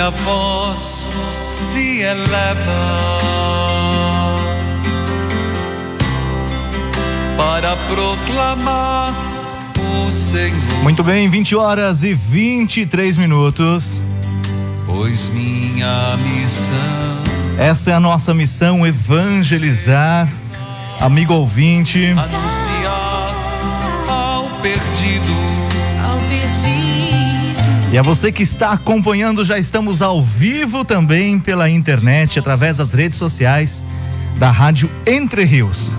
minha voz se eleva para proclamar o Senhor. Muito bem, 20h23. Pois minha missão, essa é a nossa missão, evangelizar, amigo ouvinte, anunciar ao perdido. E a você que está acompanhando, já estamos ao vivo também pela internet, através das redes sociais da Rádio Entre Rios.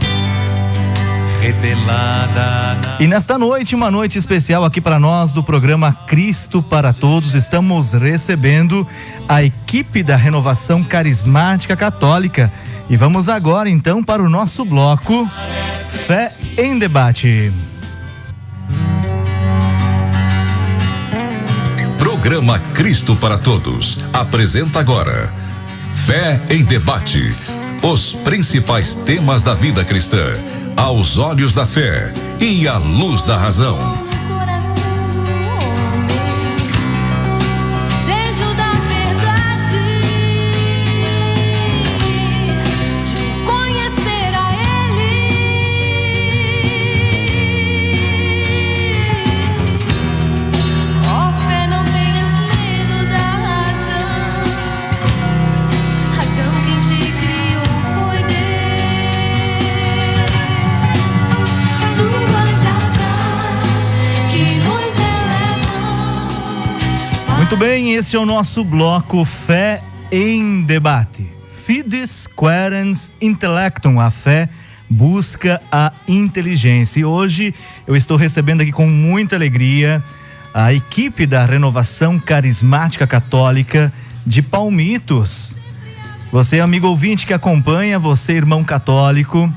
Revelada. E nesta noite, uma noite especial aqui para nós do programa Cristo para Todos, estamos recebendo a equipe da Renovação Carismática Católica. E vamos agora então para o nosso bloco Fé em Debate. Programa Cristo para Todos apresenta agora Fé em Debate. Os principais temas da vida cristã, aos olhos da fé e à luz da razão. Muito bem, esse é o nosso bloco Fé em Debate. Fides querens intellectum, a fé busca a inteligência. E hoje eu estou recebendo aqui com muita alegria a equipe da Renovação Carismática Católica de Palmitos. Você, amigo ouvinte que acompanha, você, irmão católico,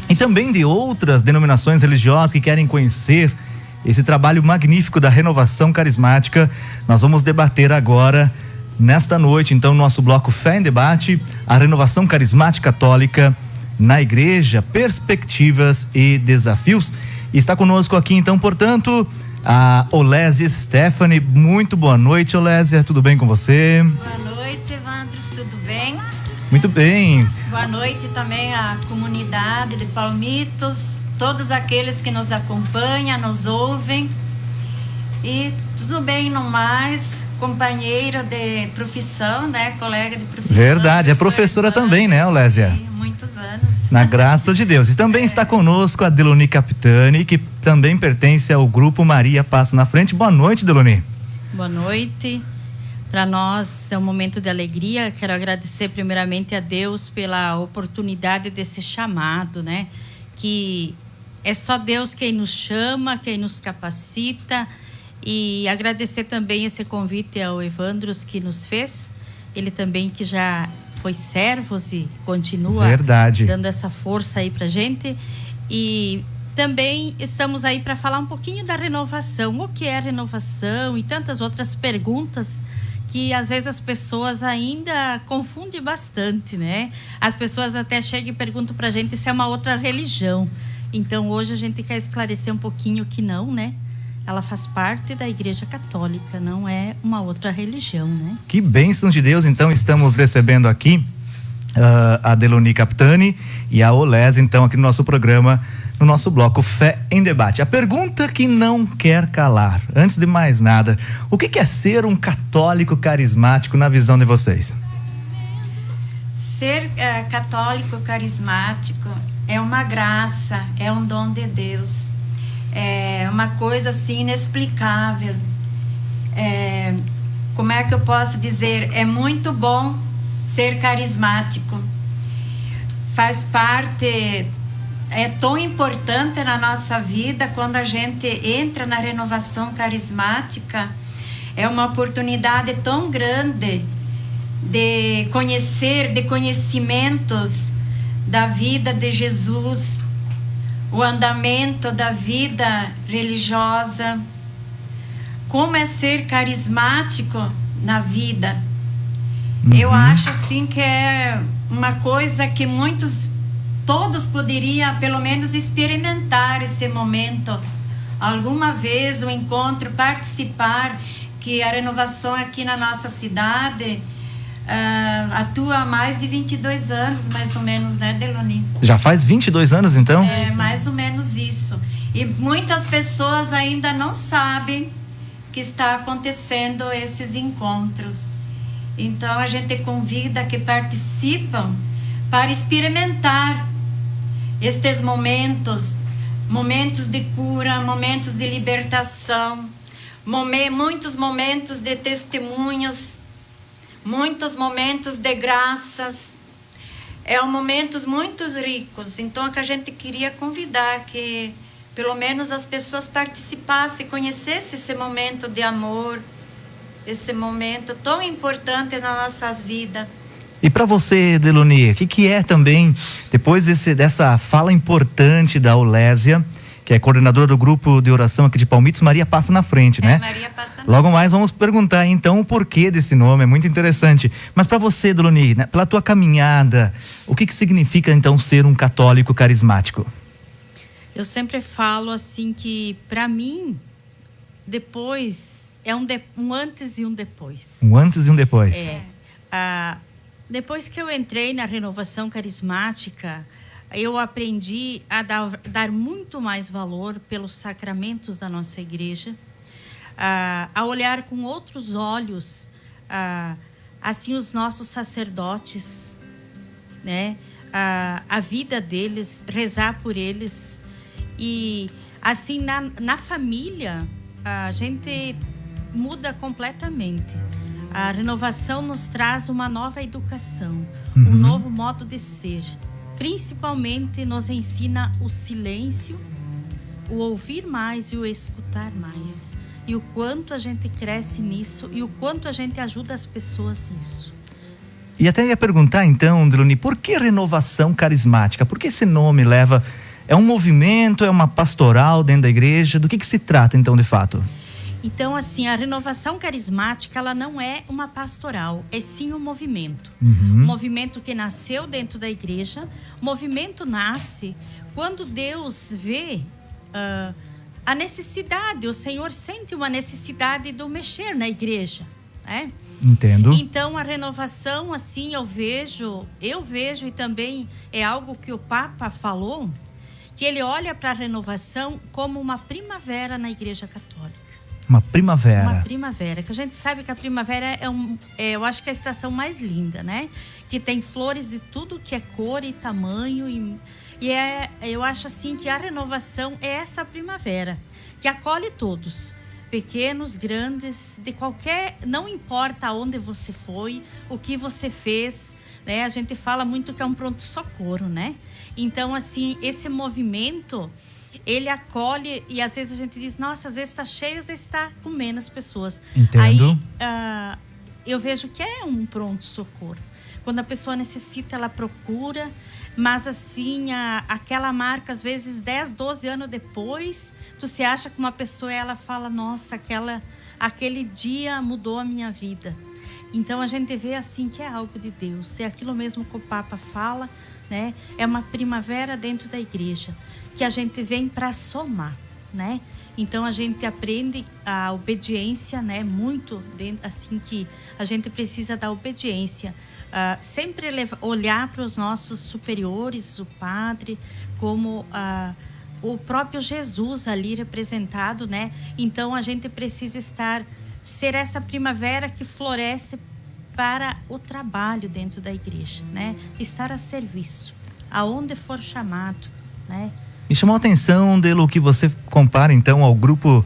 e também de outras denominações religiosas que querem conhecer esse trabalho magnífico da Renovação Carismática, nós vamos debater agora, nesta noite, então, nosso bloco Fé em Debate, a Renovação Carismática Católica na Igreja, perspectivas e desafios. E está conosco aqui, então, portanto, a Olésia Stephanie. Muito boa noite, Olésia, tudo bem com você? Boa noite, Evandros, tudo bem? Muito bem. Boa noite também à comunidade de Palmitos, todos aqueles que nos acompanham, nos ouvem. E tudo bem no mais, companheiro de profissão, né? Colega de profissão. Verdade, é professora também, né, Olésia? Sim, muitos anos. Na graça de Deus. E também está conosco a Deloni Capitani, que também pertence ao grupo Maria Passa na Frente. Boa noite, Deloni. Boa noite. Para nós é um momento de alegria. Quero agradecer primeiramente a Deus pela oportunidade desse chamado, né? Que é só Deus quem nos chama, quem nos capacita. E agradecer também esse convite ao Evandros que nos fez. Ele também que já foi servos e continua dando essa força aí pra gente. E também estamos aí para falar um pouquinho da renovação. O que é renovação e tantas outras perguntas que às vezes as pessoas ainda confundem bastante, né? As pessoas até chegam e perguntam pra gente se é uma outra religião. Então hoje a gente quer esclarecer um pouquinho que não, né? Ela faz parte da Igreja Católica, não é uma outra religião, né? Que bênção de Deus, então estamos recebendo aqui a Deloni Capitani e a Olésia, então, aqui no nosso programa, no nosso bloco Fé em Debate. A pergunta que não quer calar, antes de mais nada, o que é ser um católico carismático na visão de vocês? Ser católico carismático é uma graça, é um dom de Deus, é uma coisa assim inexplicável. Como é que eu posso dizer? É muito bom ser carismático. Faz parte, é tão importante na nossa vida. Quando a gente entra na renovação carismática, é uma oportunidade tão grande de conhecer, de conhecimentos da vida de Jesus, o andamento da vida religiosa, como é ser carismático na vida. Eu acho assim que é uma coisa que todos poderiam pelo menos experimentar esse momento, alguma vez o encontro, participar, que a renovação aqui na nossa cidade atua há mais de 22 anos, mais ou menos, né, Deloni? Já faz 22 anos, então? É, mais ou menos isso. E muitas pessoas ainda não sabem que está acontecendo esses encontros. Então, a gente convida que participam para experimentar estes momentos de cura, momentos de libertação, muitos momentos de testemunhos, muitos momentos de graças. Momentos muito ricos. Então, que a gente queria convidar que pelo menos as pessoas participassem, conhecessem esse momento de amor, esse momento tão importante nas nossas vidas. E para você, Deloni, o que é também, depois dessa fala importante da Aulésia, que é coordenadora do grupo de oração aqui de Palmitos, Maria passa na frente, né? Maria passa na frente. Logo mais vamos perguntar então o porquê desse nome, é muito interessante. Mas para você, Deloni, né, pela tua caminhada, o que significa então ser um católico carismático? Eu sempre falo assim que, para mim, depois é um antes e um depois. Um antes e um depois. Depois que eu entrei na renovação carismática, eu aprendi a dar muito mais valor pelos sacramentos da nossa igreja, a olhar com outros olhos, assim, os nossos sacerdotes, né? A vida deles, rezar por eles. E assim, na família, a gente muda completamente. A renovação nos traz uma nova educação, um novo modo de ser. Principalmente nos ensina o silêncio, o ouvir mais e o escutar mais. E o quanto a gente cresce nisso e o quanto a gente ajuda as pessoas nisso. E até ia perguntar então, Deloni, por que renovação carismática? Por que esse nome leva... É um movimento, é uma pastoral dentro da igreja? Do que se trata então de fato? Então, assim, a renovação carismática, ela não é uma pastoral, é sim um movimento. Um movimento que nasceu dentro da igreja. O movimento nasce quando Deus vê a necessidade, o Senhor sente uma necessidade do mexer na igreja, né? Entendo. Então, a renovação, assim, eu vejo e também é algo que o Papa falou, que ele olha para a renovação como uma primavera na igreja católica. Uma primavera. Uma primavera, que a gente sabe que a primavera eu acho que é a estação mais linda, né? Que tem flores de tudo que é cor e tamanho. Eu acho assim que a renovação é essa primavera, que acolhe todos, pequenos, grandes, de qualquer... Não importa aonde você foi, o que você fez, né? A gente fala muito que é um pronto-socorro, né? Então, assim, esse movimento... Ele acolhe e às vezes a gente diz, nossa, às vezes está cheio, às vezes está com menos pessoas. Entendo. Aí eu vejo que é um pronto-socorro. Quando a pessoa necessita, ela procura, mas assim, aquela marca, às vezes 10, 12 anos depois, tu se acha que uma pessoa, ela fala, nossa, aquele dia mudou a minha vida. Então a gente vê assim que é algo de Deus, é aquilo mesmo que o Papa fala, né? É uma primavera dentro da igreja, que a gente vem para somar, né? Então a gente aprende a obediência, né? Muito assim, que a gente precisa da obediência, sempre olhar para os nossos superiores, o padre, como o próprio Jesus ali representado, né? Então a gente precisa ser essa primavera que floresce para o trabalho dentro da igreja, né? Estar a serviço, aonde for chamado, né? Me chamou a atenção, Delo, que você compara então ao grupo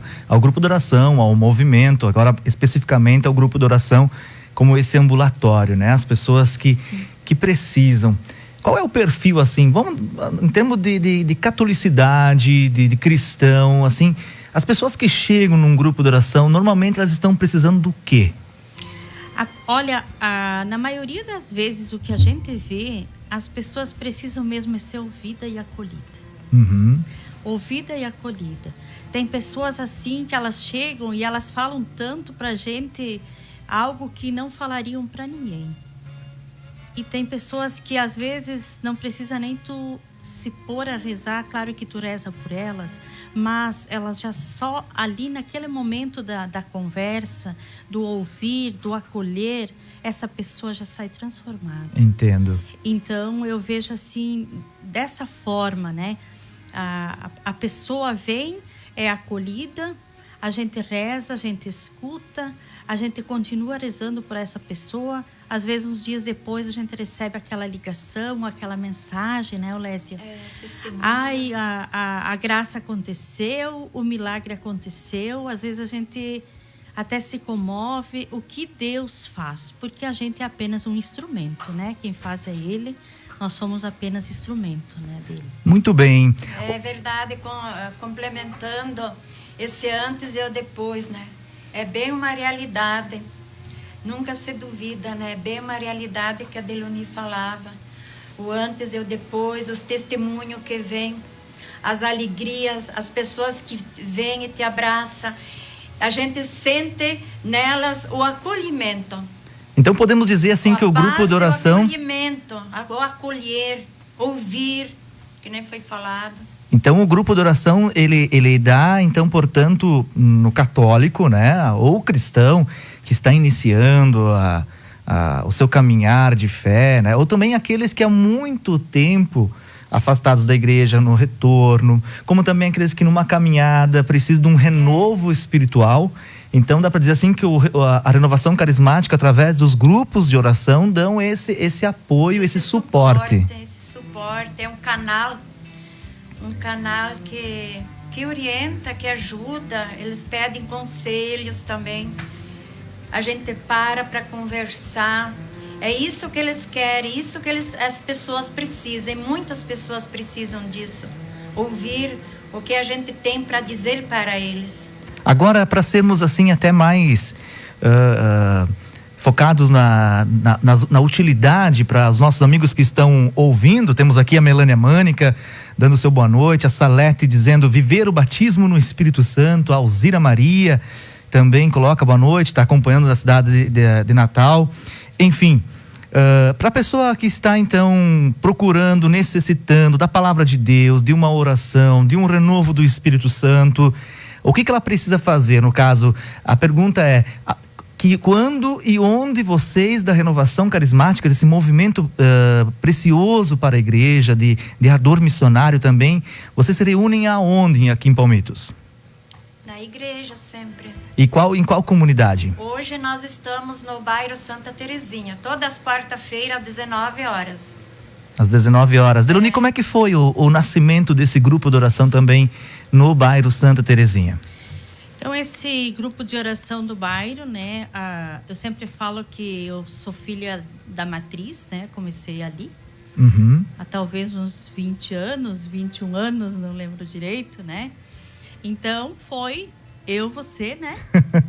de oração, ao movimento, agora especificamente ao grupo de oração, como esse ambulatório, né? As pessoas que precisam. Qual é o perfil, assim, vamos, em termos de catolicidade, de cristão, assim, as pessoas que chegam num grupo de oração, normalmente elas estão precisando do quê? Olha, na maioria das vezes o que a gente vê, as pessoas precisam mesmo ser ouvida e acolhida. Ouvida e acolhida. Tem pessoas assim que elas chegam e elas falam tanto pra gente algo que não falariam pra ninguém. E tem pessoas que às vezes não precisa nem tu se pôr a rezar, claro que tu reza por elas, mas elas já só ali naquele momento da conversa, do ouvir, do acolher, essa pessoa já sai transformada. Entendo. Então eu vejo assim, dessa forma, né? A pessoa vem, é acolhida, a gente reza, a gente escuta, a gente continua rezando por essa pessoa. Às vezes, uns dias depois, a gente recebe aquela ligação, aquela mensagem, né, Olésia? Testemunhos. Ai, a graça aconteceu, o milagre aconteceu. Às vezes a gente até se comove. O que Deus faz? Porque a gente é apenas um instrumento, né? Quem faz é Ele. Nós somos apenas instrumento, né, dele. Muito bem. É verdade, complementando esse antes e o depois, né? É bem uma realidade. Nunca se duvida, né? É bem uma realidade que a Deloni falava. O antes e o depois, os testemunhos que vêm, as alegrias, as pessoas que vêm e te abraçam. A gente sente nelas o acolhimento. Então podemos dizer assim que o grupo de oração... O acolhimento, o acolher, ouvir, que nem foi falado. Então o grupo de oração, ele dá, então, portanto, no católico, né, ou cristão, que está iniciando o seu caminhar de fé, né, ou também aqueles que há muito tempo afastados da igreja, no retorno, como também aqueles que numa caminhada precisam de um renovo espiritual. Então dá para dizer assim que a renovação carismática, através dos grupos de oração, dão esse apoio, esse suporte. Esse suporte, é um canal que orienta, que ajuda. Eles pedem conselhos também. A gente para conversar. É isso que eles querem, isso que as pessoas precisam. E muitas pessoas precisam disso. Ouvir o que a gente tem para dizer para eles. Agora, para sermos assim até mais focados na utilidade para os nossos amigos que estão ouvindo, temos aqui a Melânia Mânica dando seu boa noite, a Salete dizendo viver o batismo no Espírito Santo, a Alzira Maria também coloca boa noite, está acompanhando da cidade de Natal. Enfim, para a pessoa que está então procurando, necessitando da palavra de Deus, de uma oração, de um renovo do Espírito Santo, o que ela precisa fazer? No caso, a pergunta é que quando e onde vocês da renovação carismática, desse movimento precioso para a igreja, de ardor missionário também, vocês se reúnem aonde aqui em Palmitos? Na igreja sempre. E em qual comunidade? Hoje nós estamos no bairro Santa Terezinha, todas as quarta-feiras às 19 horas. Às 19 horas. Deloni, como é que foi o nascimento desse grupo de oração também no bairro Santa Terezinha? Então, esse grupo de oração do bairro, né? Eu sempre falo que eu sou filha da matriz, né? Comecei ali. Uhum. Há talvez uns 20 anos, 21 anos, não lembro direito, né? Então, foi você, né?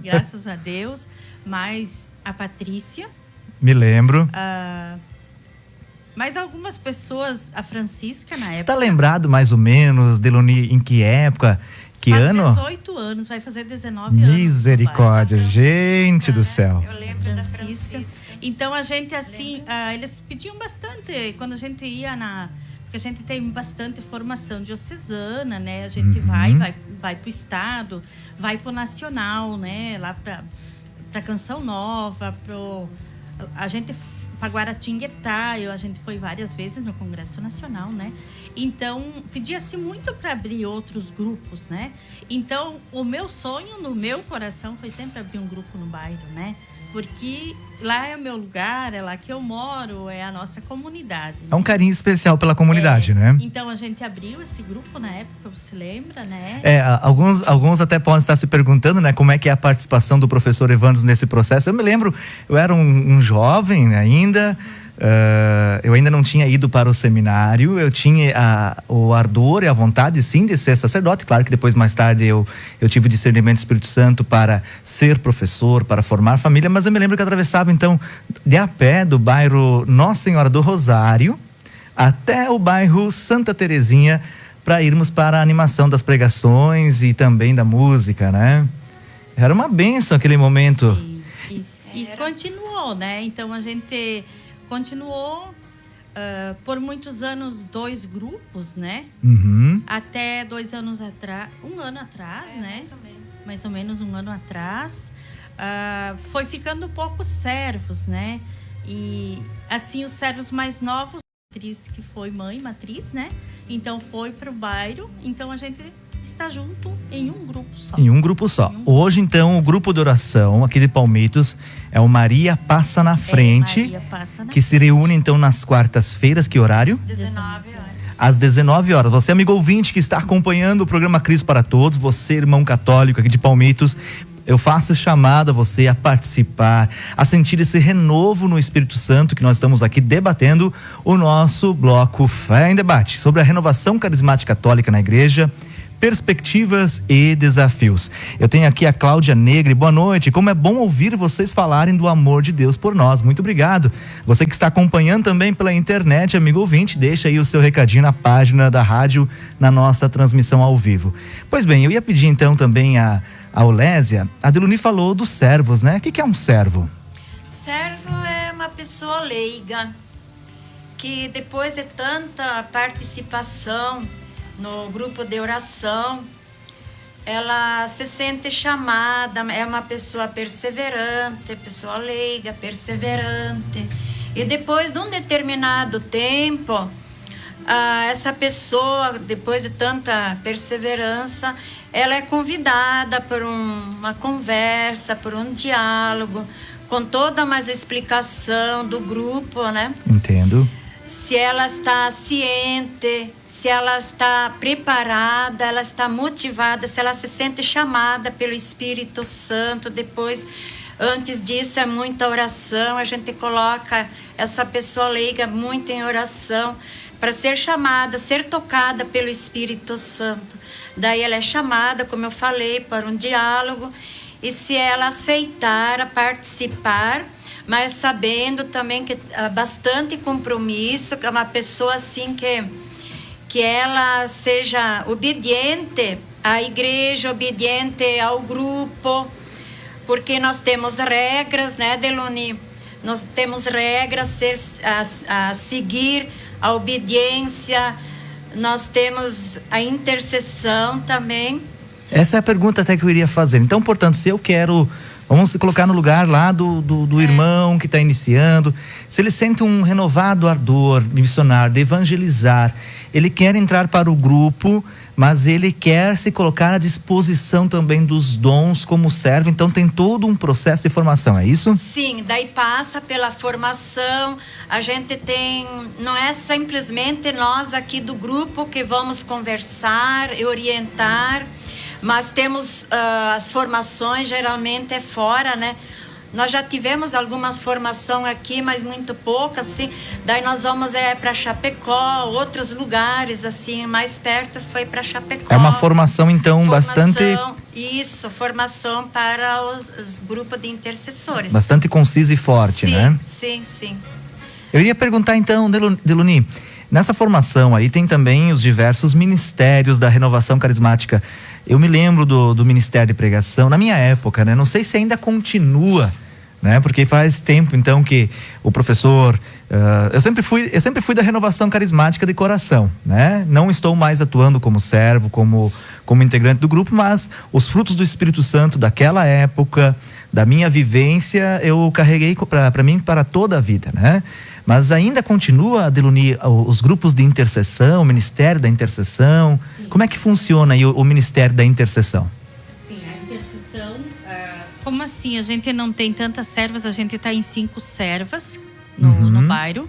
Graças a Deus. Mas a Patrícia. Me lembro. Mas algumas pessoas, a Francisca na época... Está lembrado mais ou menos, Deloni, em que época, que faz ano? 18 anos, vai fazer 19 anos. Misericórdia, gente do céu. Eu lembro da Francisca. Então a gente assim, eles pediam bastante, quando a gente ia porque a gente tem bastante formação diocesana, né? A gente vai para o estado, vai para o nacional, né? Lá para Canção Nova, a gente para Guaratinguetá, a gente foi várias vezes no Congresso Nacional, né? Então, pedia-se muito para abrir outros grupos, né? Então, o meu sonho no meu coração foi sempre abrir um grupo no bairro, né? Porque lá é o meu lugar, é lá que eu moro, é a nossa comunidade. Né? É um carinho especial pela comunidade, né? Então, a gente abriu esse grupo na época, você lembra, né? Alguns até podem estar se perguntando, né? Como é que é a participação do professor Evandro nesse processo. Eu me lembro, eu era um jovem ainda... eu ainda não tinha ido para o seminário, eu tinha o ardor e a vontade sim de ser sacerdote, claro que depois mais tarde eu tive o discernimento do Espírito Santo para ser professor, para formar família, mas eu me lembro que atravessava então de a pé do bairro Nossa Senhora do Rosário até o bairro Santa Terezinha para irmos para a animação das pregações e também da música, né? Era uma bênção aquele momento. Sim. E continuou, né? Então a gente continuou por muitos anos 2 grupos, né? Uhum. Até 2 anos atrás, um ano atrás, né? Mais ou menos um ano atrás, foi ficando poucos servos, né? E assim os servos mais novos, matriz que foi mãe matriz, né? Então foi para o bairro, então a gente está junto em um grupo só. Em um grupo só. Hoje, então, o grupo de oração aqui de Palmitos é o Maria Passa na Frente, Maria Passa na que se reúne, então, nas quartas-feiras. Que horário? 19 horas. Às 19 horas. Você, amigo ouvinte, que está acompanhando o programa Cristo para Todos, você, irmão católico aqui de Palmitos, eu faço esse chamado a você a participar, a sentir esse renovo no Espírito Santo, que nós estamos aqui debatendo o nosso bloco Fé em Debate, sobre a renovação carismática católica na igreja, perspectivas e desafios. Eu tenho aqui a Cláudia Negre. Boa noite. Como é bom ouvir vocês falarem do amor de Deus por nós. Muito obrigado. Você que está acompanhando também pela internet, amigo ouvinte, deixa aí o seu recadinho na página da rádio, na nossa transmissão ao vivo. Pois bem, eu ia pedir então também a Aulésia. A Deluni falou dos servos, né? O que é um servo? Servo é uma pessoa leiga que depois de tanta participação no grupo de oração, ela se sente chamada, é uma pessoa perseverante, pessoa leiga, perseverante. E depois de um determinado tempo, essa pessoa, depois de tanta perseverança, ela é convidada por uma conversa, por um diálogo, com toda uma explicação do grupo, né? Entendo. Se ela está ciente, se ela está preparada, ela está motivada, se ela se sente chamada pelo Espírito Santo. Depois, antes disso, é muita oração. A gente coloca essa pessoa leiga muito em oração para ser chamada, ser tocada pelo Espírito Santo. Daí ela é chamada, como eu falei, para um diálogo. E se ela aceitar a participar, mas sabendo também que há bastante compromisso, que é uma pessoa assim que ela seja obediente à igreja, obediente ao grupo, porque nós temos regras, né, Deluni? Nós temos regras a seguir, a obediência, nós temos a intercessão também. Essa é a pergunta até que eu iria fazer. Então, portanto, se eu quero... Vamos se colocar no lugar lá do irmão que está iniciando. Se ele sente um renovado ardor missionário, de evangelizar, ele quer entrar para o grupo, mas ele quer se colocar à disposição também dos dons como servo. Então tem todo um processo de formação, é isso? Sim, daí passa pela formação. A gente tem, não é simplesmente nós aqui do grupo que vamos conversar e orientar, mas temos as formações, geralmente é fora, né? Nós já tivemos algumas formações aqui, mas muito poucas, assim. Daí nós vamos para Chapecó, outros lugares, assim, mais perto foi para Chapecó. É uma formação, então, bastante... Isso, formação para os grupos de intercessores. Bastante concisa e forte, sim, né? Sim, sim. Eu iria perguntar, então, Deluni, nessa formação aí tem também os diversos ministérios da renovação carismática. Eu me lembro do Ministério de Pregação, na minha época, né? Não sei se ainda continua, né? Porque faz tempo, então, que o professor... eu sempre fui da renovação carismática de coração, né? Não estou mais atuando como servo, como integrante do grupo, mas os frutos do Espírito Santo daquela época, da minha vivência, eu carreguei para mim para toda a vida, né? Mas ainda continua, Deluni, os grupos de intercessão, o Ministério da Intercessão. Sim. Como é que funciona aí o Ministério da Intercessão? Sim, a intercessão, como assim? A gente não tem tantas servas, a gente está em 5 servas no bairro.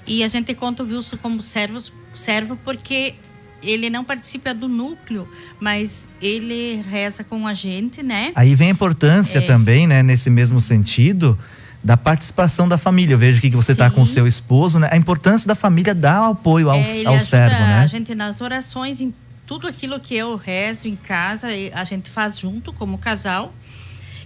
E a gente conta o Wilson como servo porque ele não participa do núcleo, mas ele reza com a gente, né? Aí vem a importância também, né, nesse mesmo sentido, da participação da família. Eu vejo aqui que você está com o seu esposo, né? A importância da família dar apoio ao servo, né? A gente nas orações, em tudo aquilo que eu rezo em casa, a gente faz junto como casal.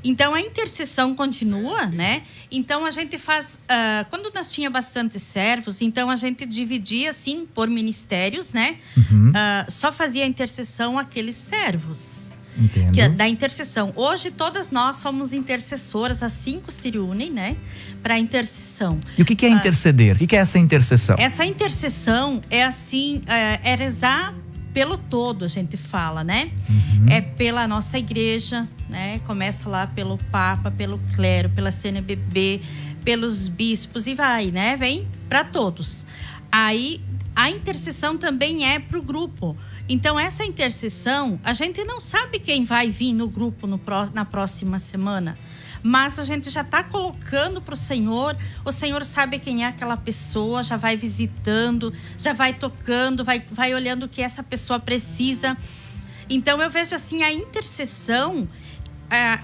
Então a intercessão continua, né? Então a gente faz, quando nós tinha bastante servos, então a gente dividia assim por ministérios, né? Só fazia a intercessão aqueles servos. Entendo. Da intercessão. Hoje todas nós somos intercessoras, as 5 se unem, né, para intercessão. E o que é interceder? O que é essa intercessão? Essa intercessão é assim, é rezar pelo todo, a gente fala, né? É pela nossa igreja, né? Começa lá pelo Papa, pelo clero, pela CNBB, pelos bispos e vai, né? Vem para todos. Aí a intercessão também é para o grupo. Então essa intercessão, a gente não sabe quem vai vir no grupo na próxima semana, mas a gente já está colocando para o Senhor sabe quem é aquela pessoa, já vai visitando, já vai tocando, vai olhando o que essa pessoa precisa. Então eu vejo assim, a intercessão,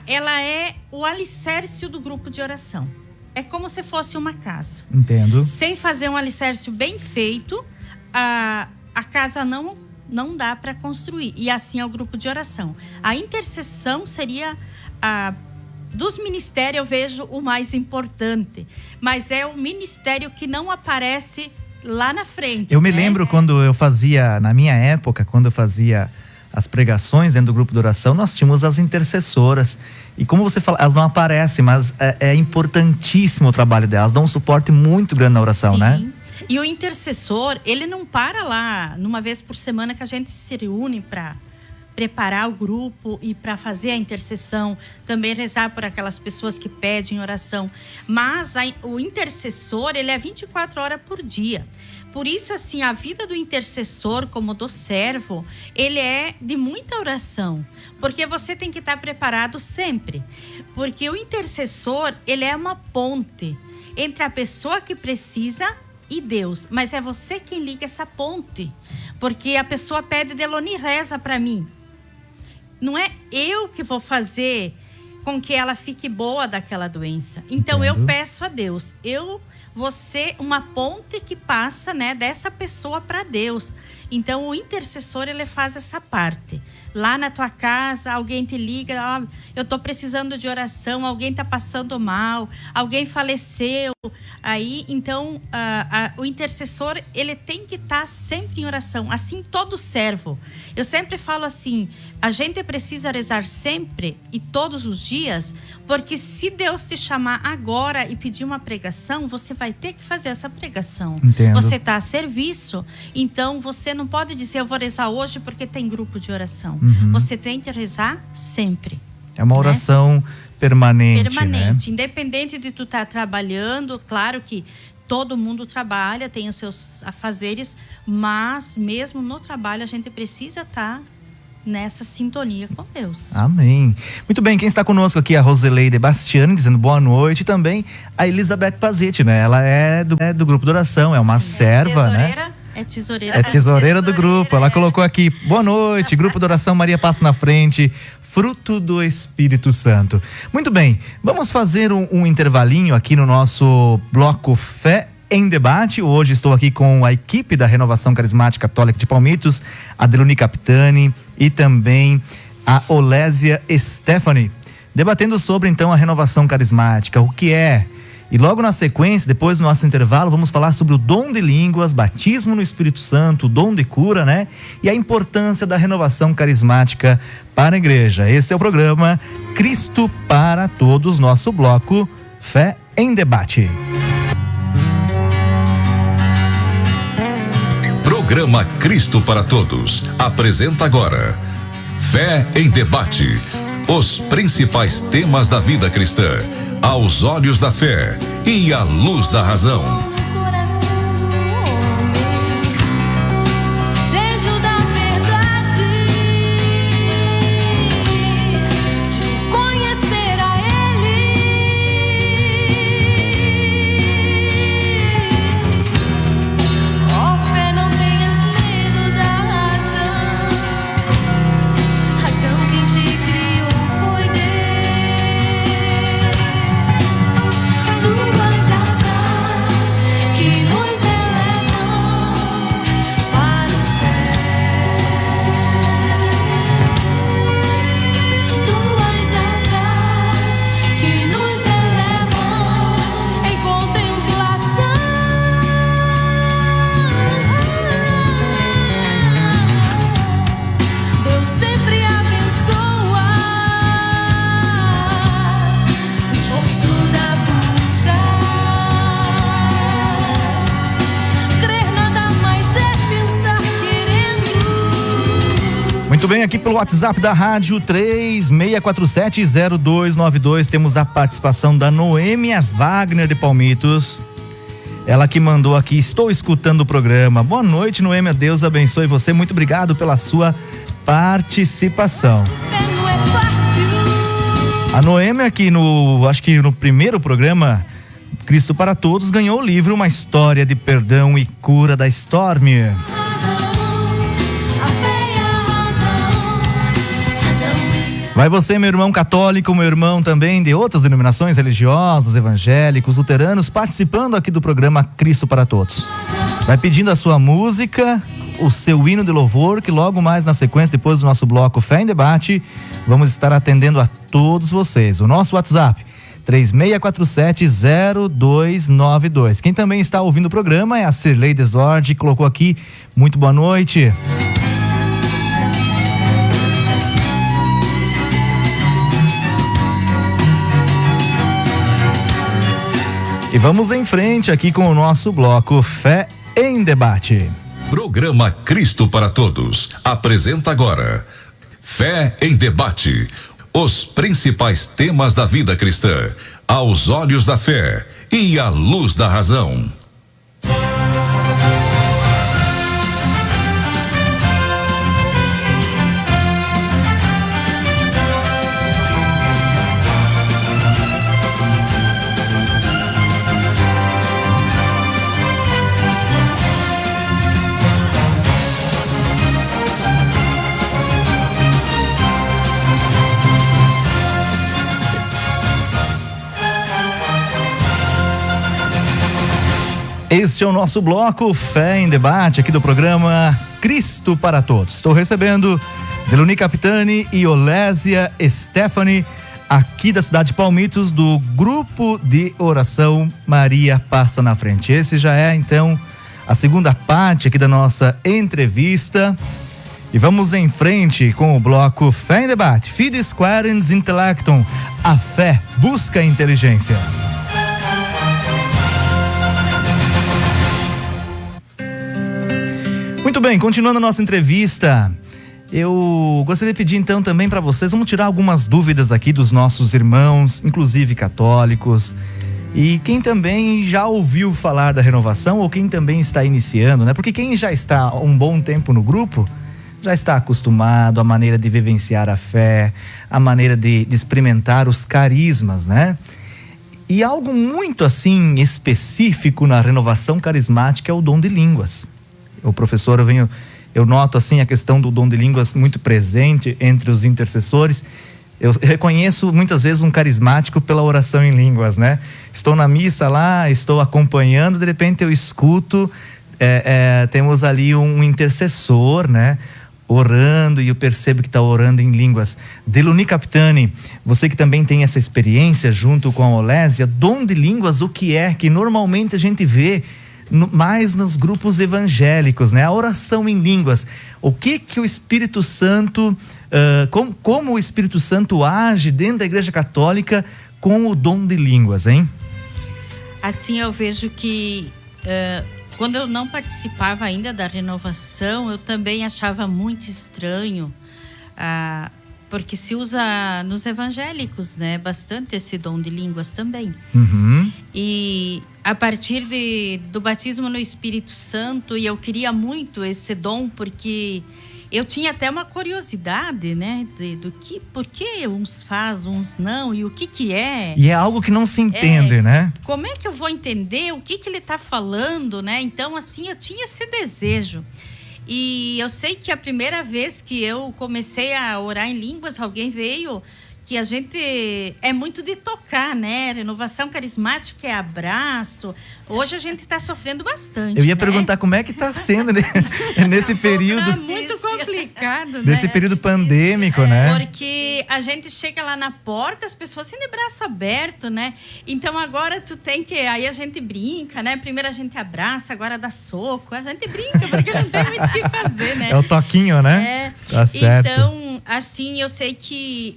ela é o alicerce do grupo de oração. É como se fosse uma casa. Entendo. Sem fazer um alicerce bem feito, a casa não dá para construir. E assim é o grupo de oração. A intercessão seria dos ministérios, eu vejo o mais importante. Mas é o ministério que não aparece lá na frente. Eu me lembro quando eu fazia, na minha época, quando eu fazia as pregações dentro do grupo de oração, nós tínhamos as intercessoras. E como você fala, elas não aparecem, mas é importantíssimo o trabalho delas. Dão um suporte muito grande na oração, Sim. né? E o intercessor, ele não para lá numa vez por semana que a gente se reúne para preparar o grupo e para fazer a intercessão, também rezar por aquelas pessoas que pedem oração. Mas o intercessor, ele é 24 horas por dia. Por isso, assim, a vida do intercessor, como do servo, ele é de muita oração. Porque você tem que estar preparado sempre. Porque o intercessor, ele é uma ponte entre a pessoa que precisa e Deus. Mas é você quem liga essa ponte. Porque a pessoa pede, Deloni, reza para mim. Não é eu que vou fazer com que ela fique boa daquela doença. Então, eu peço a Deus. Eu vou ser uma ponte que passa, né, dessa pessoa para Deus. Então, o intercessor, ele faz essa parte. Lá na tua casa, alguém te liga, eu estou precisando de oração, alguém está passando mal, alguém faleceu. Aí, então, o intercessor, ele tem que estar sempre em oração. Assim, todo servo. Eu sempre falo assim, a gente precisa rezar sempre e todos os dias, porque se Deus te chamar agora e pedir uma pregação, você vai ter que fazer essa pregação. Entendo. Você está a serviço, então você não pode dizer, eu vou rezar hoje porque tem grupo de oração. Você tem que rezar sempre. É uma oração permanente, né? Independente de tu estar trabalhando, claro que todo mundo trabalha, tem os seus afazeres, mas mesmo no trabalho a gente precisa estar nessa sintonia com Deus. Amém. Muito bem, quem está conosco aqui é a Roseleide Bastiani, dizendo boa noite, e também a Elizabeth Pazetti, né? Ela é do grupo de oração, é uma serva, né? É tesoureira. É tesoureira do grupo. Ela colocou aqui, boa noite, grupo de oração Maria Passa na Frente, fruto do Espírito Santo. Muito bem, vamos fazer um intervalinho aqui no nosso bloco Fé em Debate. Hoje estou aqui com a equipe da Renovação Carismática Católica de Palmitos, a Deloni Capitani e também a Olésia Stephanie, debatendo sobre então a renovação carismática, o que é. E logo na sequência, depois do nosso intervalo, vamos falar sobre o dom de línguas, batismo no Espírito Santo, o dom de cura, né? E a importância da renovação carismática para a igreja. Esse é o programa Cristo para Todos, nosso bloco Fé em Debate. Programa Cristo para Todos apresenta agora Fé em Debate. Os principais temas da vida cristã, aos olhos da fé e à luz da razão. Muito bem, aqui pelo WhatsApp da rádio 36470292 temos a participação da Noêmia Wagner de Palmitos. Ela que mandou aqui: estou escutando o programa. Boa noite, Noêmia, Deus abençoe você. Muito obrigado pela sua participação. A Noêmia aqui acho que no primeiro programa Cristo para Todos ganhou o livro Uma História de Perdão e Cura da Storm. Vai você, meu irmão católico, meu irmão também de outras denominações religiosas, evangélicos, luteranos, participando aqui do programa Cristo para Todos. Vai pedindo a sua música, o seu hino de louvor, que logo mais na sequência, depois do nosso bloco Fé em Debate, vamos estar atendendo a todos vocês. O nosso WhatsApp, 36470292. Quem também está ouvindo o programa é a Cirlei Desorde, que colocou aqui: muito boa noite. E vamos em frente aqui com o nosso bloco Fé em Debate. Programa Cristo para Todos apresenta agora Fé em Debate. Os principais temas da vida cristã, aos olhos da fé e à luz da razão. Este é o nosso bloco Fé em Debate, aqui do programa Cristo para Todos. Estou recebendo Deluni Capitani e Olésia Stephanie, aqui da cidade de Palmitos, do grupo de oração Maria Passa na Frente. Esse já é, então, a segunda parte aqui da nossa entrevista. E vamos em frente com o bloco Fé em Debate. Fides quaerens intellectum. A fé busca a inteligência. Muito bem, continuando a nossa entrevista, eu gostaria de pedir então também para vocês, vamos tirar algumas dúvidas aqui dos nossos irmãos, inclusive católicos, e quem também já ouviu falar da renovação ou quem também está iniciando, né? Porque quem já está há um bom tempo no grupo, já está acostumado à maneira de vivenciar a fé, à maneira de experimentar os carismas, né? E algo muito assim específico na renovação carismática é o dom de línguas. O professor, eu noto assim a questão do dom de línguas muito presente entre os intercessores. Eu reconheço muitas vezes um carismático pela oração em línguas, né? Estou na missa lá, estou acompanhando, de repente eu escuto, temos ali um intercessor, né? Orando, e eu percebo que está orando em línguas. Deluni Capitani, você que também tem essa experiência junto com a Olésia, dom de línguas, o que é que normalmente a gente vê mais nos grupos evangélicos, né? A oração em línguas. O que o Espírito Santo, como o Espírito Santo age dentro da Igreja Católica com o dom de línguas, hein? Assim, eu vejo que quando eu não participava ainda da renovação, eu também achava muito estranho, porque se usa nos evangélicos, né, bastante esse dom de línguas também. Uhum. E a partir do batismo no Espírito Santo, e eu queria muito esse dom, porque eu tinha até uma curiosidade, né, por que uns faz, uns não, e o que é. E é algo que não se entende, né? Como é que eu vou entender o que ele está falando, né? Então, assim, eu tinha esse desejo. E eu sei que a primeira vez que eu comecei a orar em línguas, alguém veio, que a gente é muito de tocar, né? Renovação carismática é abraço. Hoje a gente está sofrendo bastante. Eu ia perguntar como é que está sendo nesse período. Tá muito complicado, né? Nesse período pandêmico, né? Porque a gente chega lá na porta, as pessoas têm de braço aberto, né? Então agora tu tem que... Aí a gente brinca, né? Primeiro a gente abraça, agora dá soco. A gente brinca, porque não tem muito o que fazer, né? É o toquinho, né? É. Tá certo. Então, Então, assim, eu sei que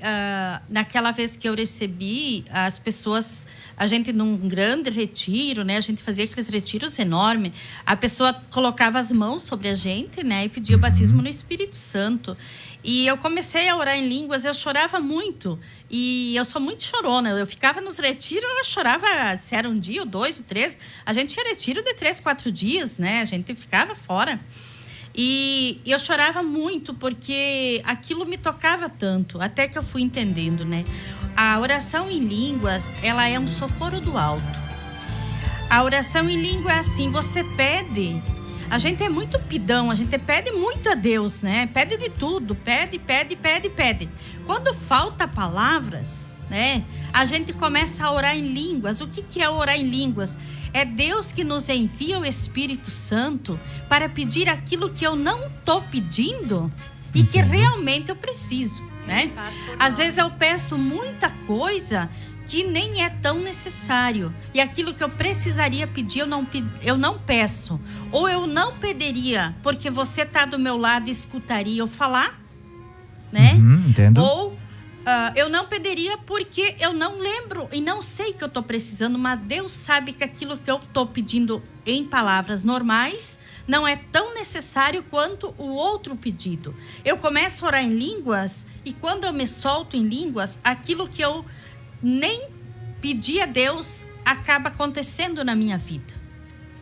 naquela vez que eu recebi, as pessoas, a gente num grande retiro, né? A gente fazia aqueles retiros enormes. A pessoa colocava as mãos sobre a gente, né? E pedia o batismo no Espírito Santo. E eu comecei a orar em línguas, eu chorava muito. E eu sou muito chorona. Eu ficava nos retiros, eu chorava, se era um dia, ou 2, ou 3. A gente tinha retiro de 3, 4 dias, né? A gente ficava fora. E eu chorava muito, porque aquilo me tocava tanto, até que eu fui entendendo, né? A oração em línguas, ela é um socorro do alto. A oração em língua é assim, você pede... A gente é muito pidão, a gente pede muito a Deus, né? Pede de tudo, pede. Quando falta palavras, né? A gente começa a orar em línguas. O que é orar em línguas? É Deus que nos envia o Espírito Santo para pedir aquilo que eu não estou pedindo e que realmente eu preciso, né? Às vezes eu peço muita coisa que nem é tão necessário. E aquilo que eu precisaria pedir, eu não peço. Ou eu não pediria, porque você está do meu lado e escutaria eu falar, né? Entendo. Ou eu não pediria porque eu não lembro e não sei que eu estou precisando, mas Deus sabe que aquilo que eu estou pedindo em palavras normais não é tão necessário quanto o outro pedido. Eu começo a orar em línguas e quando eu me solto em línguas, aquilo que eu nem pedi a Deus acaba acontecendo na minha vida.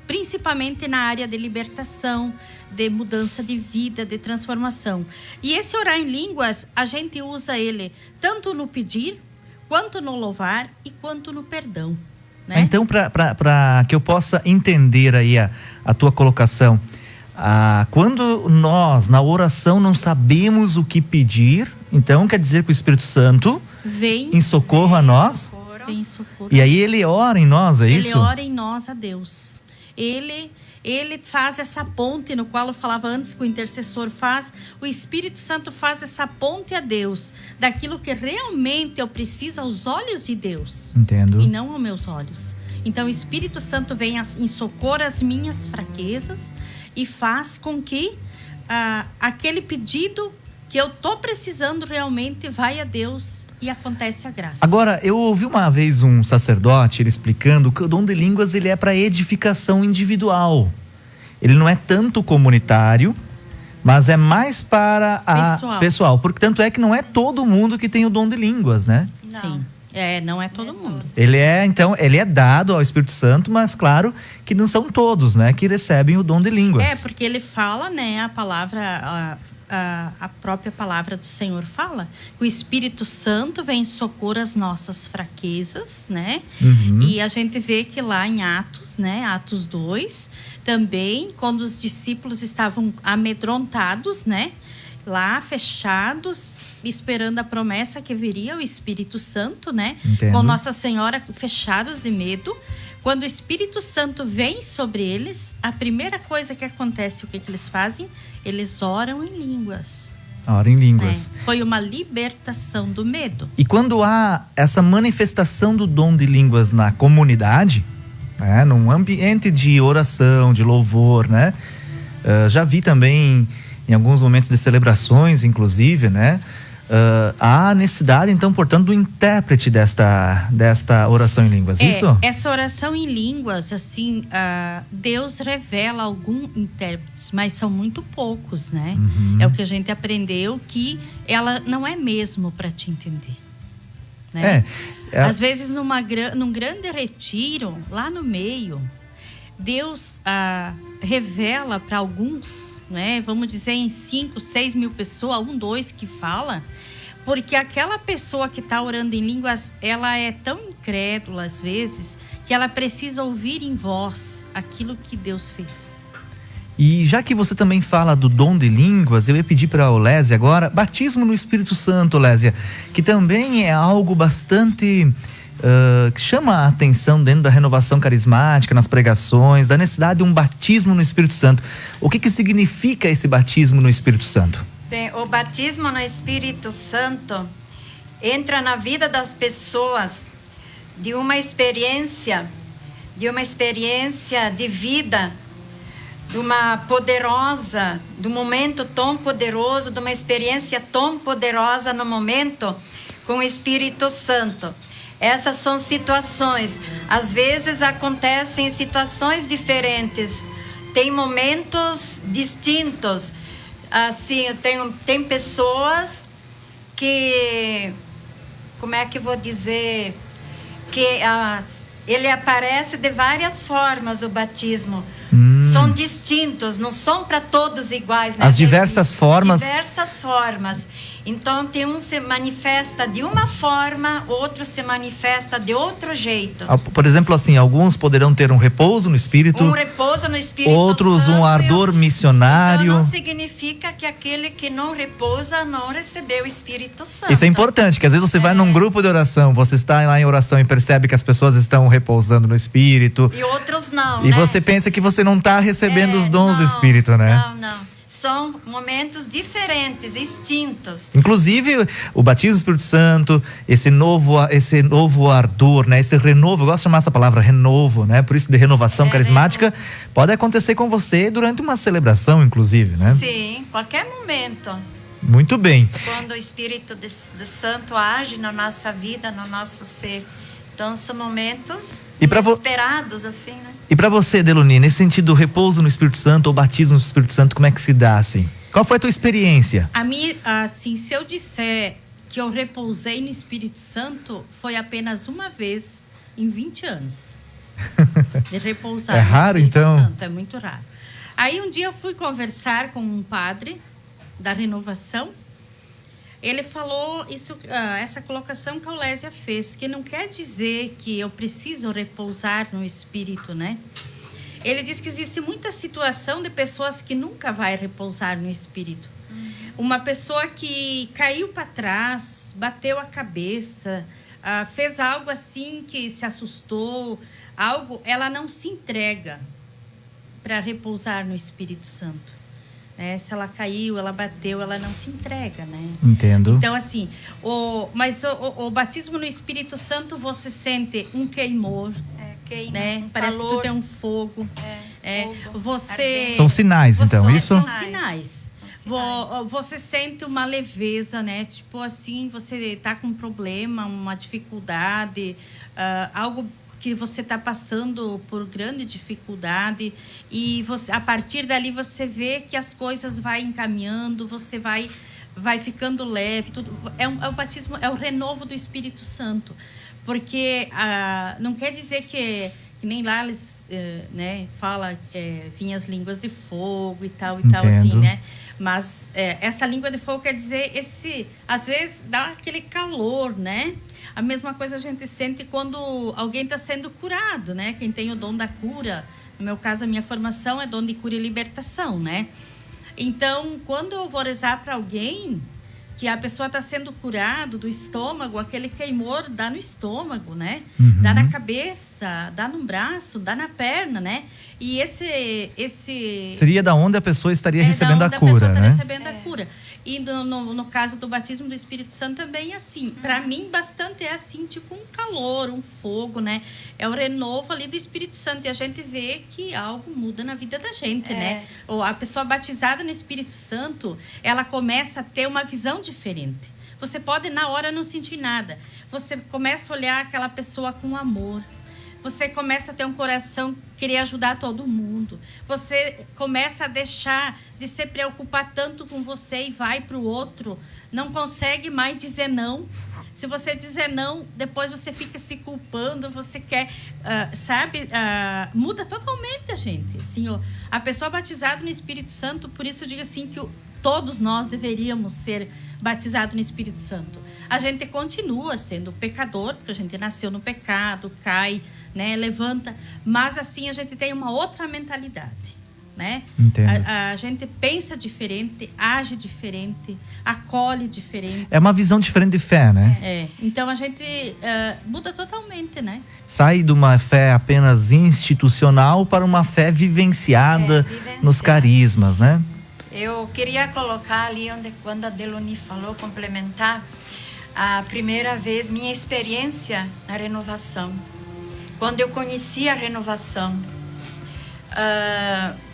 Principalmente na área de libertação, de mudança de vida, de transformação. E esse orar em línguas, a gente usa ele tanto no pedir, quanto no louvar e quanto no perdão, né? Então, para que eu possa entender aí a tua colocação, quando nós, na oração, não sabemos o que pedir, então quer dizer que o Espírito Santo vem em socorro a nós. Vem em socorro. E aí ele ora em nós, é isso? Ele ora em nós a Deus. Ele faz essa ponte, no qual eu falava antes que o intercessor faz. O Espírito Santo faz essa ponte a Deus, daquilo que realmente eu preciso aos olhos de Deus. Entendo. E não aos meus olhos. Então o Espírito Santo vem em socorro às minhas fraquezas e faz com que aquele pedido que eu estou precisando realmente vai a Deus e acontece a graça. Agora, eu ouvi uma vez um sacerdote ele explicando que o dom de línguas ele é para edificação individual. Ele não é tanto comunitário, mas é mais para pessoal. Porque tanto é que não é todo mundo que tem o dom de línguas, né? Não. Sim. Não é todo mundo. Ele é dado ao Espírito Santo, mas claro que não são todos, né, que recebem o dom de línguas. Porque ele fala, né, a palavra, a própria palavra do Senhor fala, o Espírito Santo vem em socorro às nossas fraquezas, né? E a gente vê que lá em Atos, né, Atos 2, também, quando os discípulos estavam amedrontados, né, lá fechados, esperando a promessa que viria o Espírito Santo, né? Entendo. Com Nossa Senhora fechados de medo. Quando o Espírito Santo vem sobre eles, a primeira coisa que acontece, o que eles fazem? Eles oram em línguas. Ora em línguas. Foi uma libertação do medo. E quando há essa manifestação do dom de línguas na comunidade, né, num ambiente de oração, de louvor, né? Já vi também em alguns momentos de celebrações, inclusive, né? Há necessidade, então, portanto, do intérprete desta oração em línguas, isso? Essa oração em línguas, assim, Deus revela alguns intérpretes, mas são muito poucos, né? É o que a gente aprendeu, que ela não é mesmo para te entender, né? Às vezes, num grande retiro, lá no meio, Deus revela para alguns, né? Vamos dizer em 5, 6 mil pessoas, 1, 2 que fala, porque aquela pessoa que está orando em línguas, ela é tão incrédula às vezes, que ela precisa ouvir em voz aquilo que Deus fez. E já que você também fala do dom de línguas, eu ia pedir para a Olésia agora, batismo no Espírito Santo, Olésia, que também é algo bastante... que chama a atenção dentro da renovação carismática, nas pregações, da necessidade de um batismo no Espírito Santo. O que significa esse batismo no Espírito Santo? Bem, o batismo no Espírito Santo entra na vida das pessoas de uma experiência de vida de um momento tão poderoso, de uma experiência tão poderosa no momento com o Espírito Santo. Essas são situações, às vezes acontecem situações diferentes, tem momentos distintos. Assim, tem pessoas que, como é que eu vou dizer, que ele aparece de várias formas, o batismo. São distintos, não são para todos iguais, né? As diversas formas. Diversas formas. Então, tem um se manifesta de uma forma, outro se manifesta de outro jeito. Por exemplo, assim, alguns poderão ter um repouso no Espírito. Um repouso no Espírito outros Santo, um ardor missionário. Então, não significa que aquele que não repousa não recebeu o Espírito Santo. Isso é importante, que às vezes você vai num grupo de oração, você está lá em oração e percebe que as pessoas estão repousando no Espírito. E outros não, E né? você pensa que você não está recebendo os dons do Espírito, né? Não. São momentos diferentes, distintos. Inclusive, o batismo do Espírito Santo, esse novo ardor, né? Esse renovo, eu gosto de chamar essa palavra renovo, né? Por isso de renovação carismática, pode acontecer com você durante uma celebração, inclusive, né? Sim, qualquer momento. Muito bem. Quando o Espírito de Santo age na nossa vida, no nosso ser. Então, são momentos esperados, assim, né? E para você, Deluni, nesse sentido, repouso no Espírito Santo ou batismo no Espírito Santo, como é que se dá, assim? Qual foi a tua experiência? A mim, assim, se eu disser que eu repousei no Espírito Santo, foi apenas uma vez em 20 anos. De repousar É raro, no Espírito então? Santo, é muito raro. Aí um dia eu fui conversar com um padre da Renovação. Ele falou essa colocação que a Aulésia fez, que não quer dizer que eu preciso repousar no Espírito, né? Ele diz que existe muita situação de pessoas que nunca vai repousar no Espírito. Uma pessoa que caiu para trás, bateu a cabeça, fez algo assim que se assustou, ela não se entrega para repousar no Espírito Santo. Se ela caiu, ela bateu, ela não se entrega, né? Entendo. Então, assim, mas o batismo no Espírito Santo, você sente um queimor, Queima, né? Parece calor, que tu tem um fogo. fogo Você... ardente. São sinais, então, isso? São sinais. São sinais. Você sente uma leveza, né? Tipo assim, você tá com um problema, uma dificuldade, algo que você está passando por grande dificuldade e a partir dali você vê que as coisas vão encaminhando, você vai ficando leve, tudo. O batismo é o renovo do Espírito Santo, porque não quer dizer que nem lá eles fala vinha as línguas de fogo e tal assim, né? Mas essa língua de fogo quer dizer às vezes dá aquele calor, né? A mesma coisa a gente sente quando alguém está sendo curado, né? Quem tem o dom da cura, no meu caso, a minha formação é dom de cura e libertação, né? Então, quando eu vou rezar para alguém, que a pessoa está sendo curado do estômago, aquele queimor dá no estômago, né? Uhum. Dá na cabeça, dá no braço, dá na perna, né? E esse... Seria da onde a pessoa estaria recebendo a cura, da onde a pessoa né? está recebendo a cura. E no caso do batismo do Espírito Santo também é assim. Para mim, bastante é assim, tipo um calor, um fogo, né? É o renovo ali do Espírito Santo. E a gente vê que algo muda na vida da gente, né? Ou a pessoa batizada no Espírito Santo, ela começa a ter uma visão diferente. Você pode, na hora, não sentir nada. Você começa a olhar aquela pessoa com amor. Você começa a ter um coração, querer ajudar todo mundo. Você começa a deixar de se preocupar tanto com você e vai para o outro. Não consegue mais dizer não. Se você dizer não, depois você fica se culpando, você quer, muda totalmente a gente. Assim, a pessoa batizada no Espírito Santo, por isso eu digo assim que todos nós deveríamos ser batizados no Espírito Santo. A gente continua sendo pecador, porque a gente nasceu no pecado, cai, né, levanta, mas assim a gente tem uma outra mentalidade, né? Entendo. A gente pensa diferente, age diferente, acolhe diferente. É uma visão diferente de fé, né? Então a gente muda totalmente, né? Sai de uma fé apenas institucional para uma fé vivenciada nos carismas, né? Eu queria colocar ali quando a Deluni falou, complementar a primeira vez minha experiência na renovação. Quando eu conheci a renovação,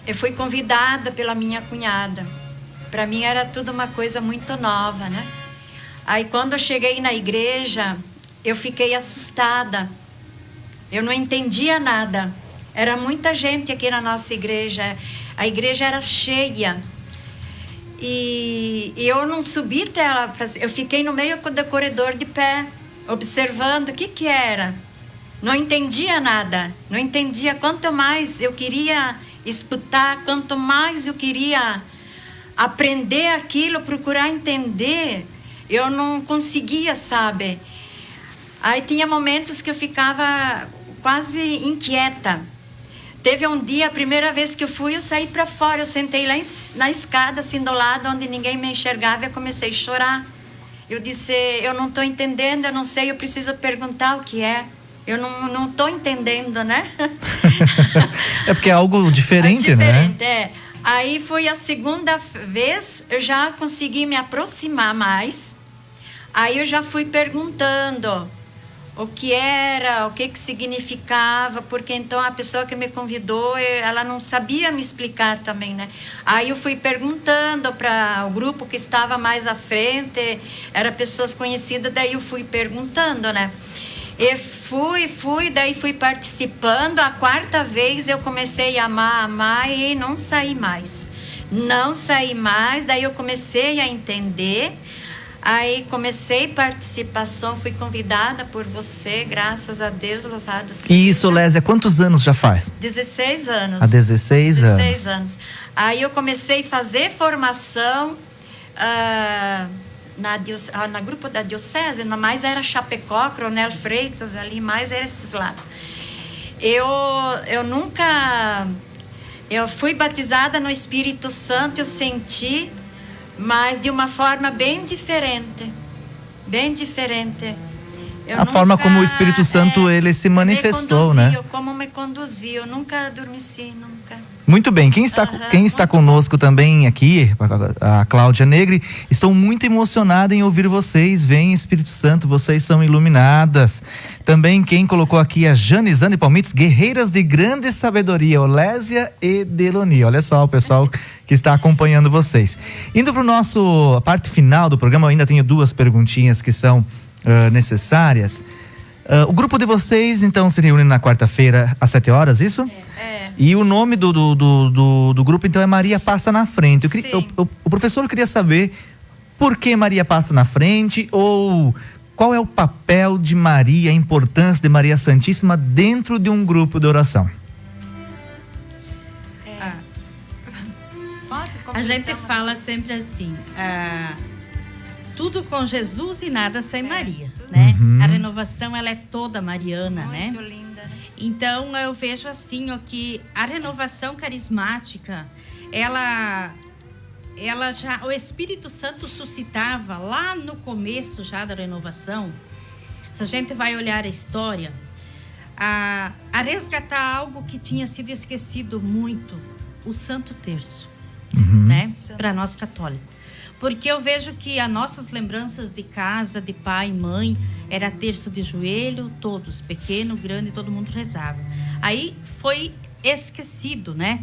eu fui convidada pela minha cunhada. Para mim era tudo uma coisa muito nova, né? Aí quando eu cheguei na igreja, eu fiquei assustada. Eu não entendia nada. Era muita gente aqui na nossa igreja. A igreja era cheia. E eu não subi até ela. Eu fiquei no meio do corredor de pé, observando o que era. Não entendia nada. Não entendia. Quanto mais eu queria escutar, quanto mais eu queria aprender aquilo, procurar entender, eu não conseguia, sabe? Aí tinha momentos que eu ficava quase inquieta. Teve um dia, a primeira vez que eu fui, eu saí para fora, eu sentei lá na escada, assim, do lado, onde ninguém me enxergava, e eu comecei a chorar. Eu disse, eu não estou entendendo, eu não sei, eu preciso perguntar o que é. Eu não estou entendendo, né? É porque é algo diferente, né? Diferente, é. Aí foi a segunda vez, eu já consegui me aproximar mais. Aí eu já fui perguntando o que era, o que significava, porque então a pessoa que me convidou, ela não sabia me explicar também, né? Aí eu fui perguntando para o grupo que estava mais à frente, eram pessoas conhecidas, daí eu fui perguntando, né? E daí fui participando. A quarta vez eu comecei a amar e não saí mais. Não saí mais, daí eu comecei a entender. Aí comecei participação, fui convidada por você, graças a Deus, louvado seja. E isso, Lésia, quantos anos já faz? 16 anos. Há 16 anos. 16 anos. Aí eu comecei a fazer formação na grupo da diocese, mais era Chapecó, Coronel Freitas, ali, mais era esses lados. Eu nunca... Eu fui batizada no Espírito Santo, eu senti, mas de uma forma bem diferente. Bem diferente. A forma como o Espírito Santo, ele se manifestou, né? Como me conduziu, eu nunca adormeci, nunca. Muito bem, quem está conosco também aqui, a Cláudia Negri, estou muito emocionada em ouvir vocês. Vem, Espírito Santo, vocês são iluminadas. Também quem colocou aqui a Janizane Palmites, guerreiras de grande sabedoria, Olésia e Deloni. Olha só o pessoal que está acompanhando vocês. Indo para a parte final do programa, eu ainda tenho 2 perguntinhas que são necessárias. O grupo de vocês, então, se reúne na quarta-feira às 7 horas, isso? É. E o nome do grupo, então, é Maria Passa na Frente. O professor queria saber por que Maria passa na frente, ou qual é o papel de Maria, a importância de Maria Santíssima dentro de um grupo de oração. A gente fala sempre assim, tudo com Jesus e nada sem Maria, né? Uhum. A renovação, ela é toda mariana, né? Muito linda, né? Então, eu vejo assim, ó, que a renovação carismática, ela já, o Espírito Santo suscitava lá no começo já da renovação. Se a gente vai olhar a história, a resgatar algo que tinha sido esquecido muito, o Santo Terço, né? Para nós católicos. Porque eu vejo que as nossas lembranças de casa, de pai e mãe, era terço de joelho, todos, pequeno, grande, todo mundo rezava. Aí foi esquecido, né?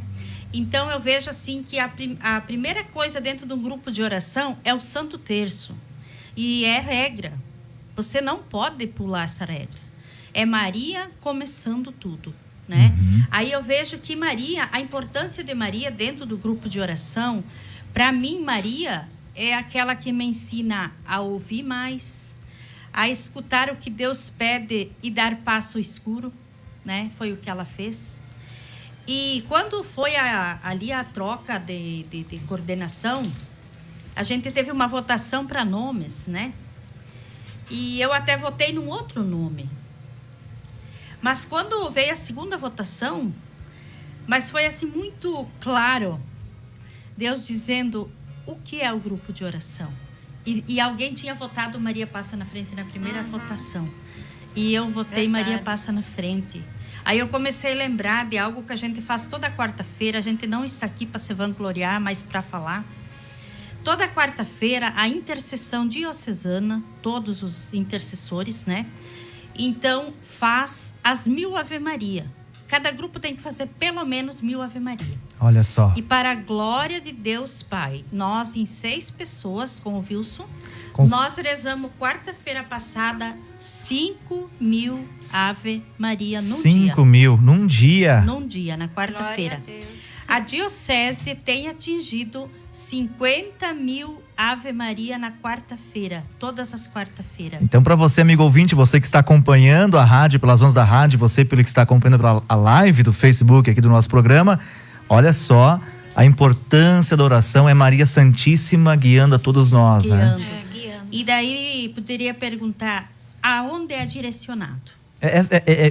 Então eu vejo assim que a primeira coisa dentro de um grupo de oração é o Santo Terço. E é regra. Você não pode pular essa regra. É Maria começando tudo, né? Aí eu vejo que Maria, a importância de Maria dentro do grupo de oração, para mim, Maria é aquela que me ensina a ouvir mais, a escutar o que Deus pede e dar passo escuro, né? Foi o que ela fez. E quando foi ali a troca de coordenação, a gente teve uma votação para nomes, né? E eu até votei num outro nome. Mas quando veio a segunda votação, mas foi assim muito claro, Deus dizendo o que é o grupo de oração. E alguém tinha votado Maria Passa na Frente na primeira votação. E eu votei Maria Passa na Frente. Aí eu comecei a lembrar de algo que a gente faz toda quarta-feira. A gente não está aqui para se vangloriar, mas para falar. Toda quarta-feira, a intercessão diocesana, todos os intercessores, né? Então, faz as 1000 Ave Maria. cada grupo tem que fazer pelo menos 1000 Ave Maria. Olha só. E para a glória de Deus Pai, nós em 6 pessoas com o Wilson, nós rezamos quarta-feira passada 5.000 Ave Maria num dia. 5.000 num dia? Num dia, na quarta-feira. Glória a Deus. A diocese tem atingido 50.000 Ave Maria na quarta-feira, todas as quarta-feiras. Então, para você, amigo ouvinte, você que está acompanhando a rádio pelas ondas da rádio, você pelo que está acompanhando a live do Facebook aqui do nosso programa, olha só a importância da oração, é Maria Santíssima guiando a todos nós, Guiando. né? Guiando. E daí poderia perguntar, aonde é direcionado?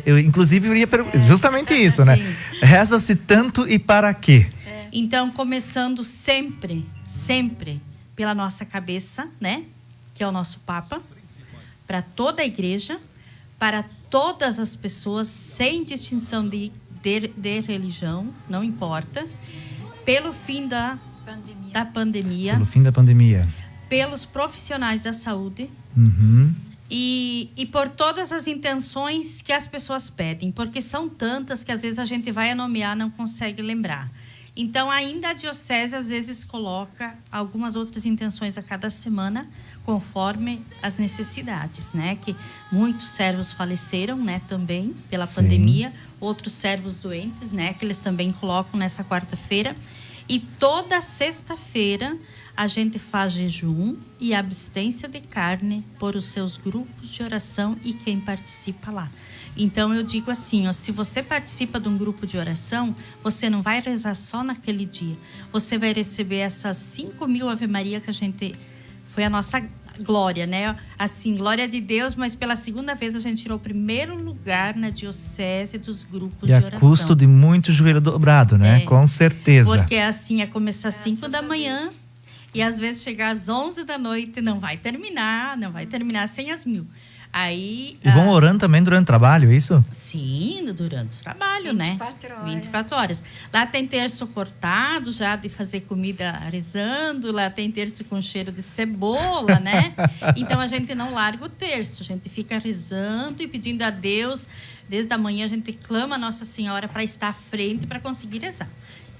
Eu, inclusive, iria justamente isso, né? Sim. Reza-se tanto e para quê? Então, começando sempre pela nossa cabeça, né? Que é o nosso Papa, para toda a igreja, para todas as pessoas, sem distinção de religião, não importa, pelo fim da pandemia, Pelo fim da pandemia. pelos profissionais da saúde, Uhum. e por todas as intenções que as pessoas pedem, porque são tantas que às vezes a gente vai nomear, não consegue lembrar. Então, ainda a diocese às vezes coloca algumas outras intenções a cada semana, conforme as necessidades, né? Que muitos servos faleceram, né? Também pela Sim. pandemia, outros servos doentes, né? Que eles também colocam nessa quarta-feira. E toda sexta-feira a gente faz jejum e abstência de carne por os seus grupos de oração e quem participa lá. Então, eu digo assim, ó, se você participa de um grupo de oração, você não vai rezar só naquele dia. Você vai receber essas 5.000 Ave Maria que a gente... Foi a nossa glória, né? Assim, glória de Deus, mas pela segunda vez a gente tirou o primeiro lugar na diocese dos grupos E de a oração. custo de muito joelho dobrado, né? É. Com certeza. Porque assim, é começar às 5 da a manhã e às vezes chegar às 11 da noite, não vai terminar sem as 1.000. Aí... E vão orando também durante o trabalho, é isso? Sim, durante o trabalho, 24 né? horas. 24 horas. Lá tem terço cortado, já de fazer comida rezando, lá tem terço com cheiro de cebola, né? Então a gente não larga o terço, a gente fica rezando e pedindo a Deus. Desde a manhã a gente clama a Nossa Senhora para estar à frente para conseguir rezar.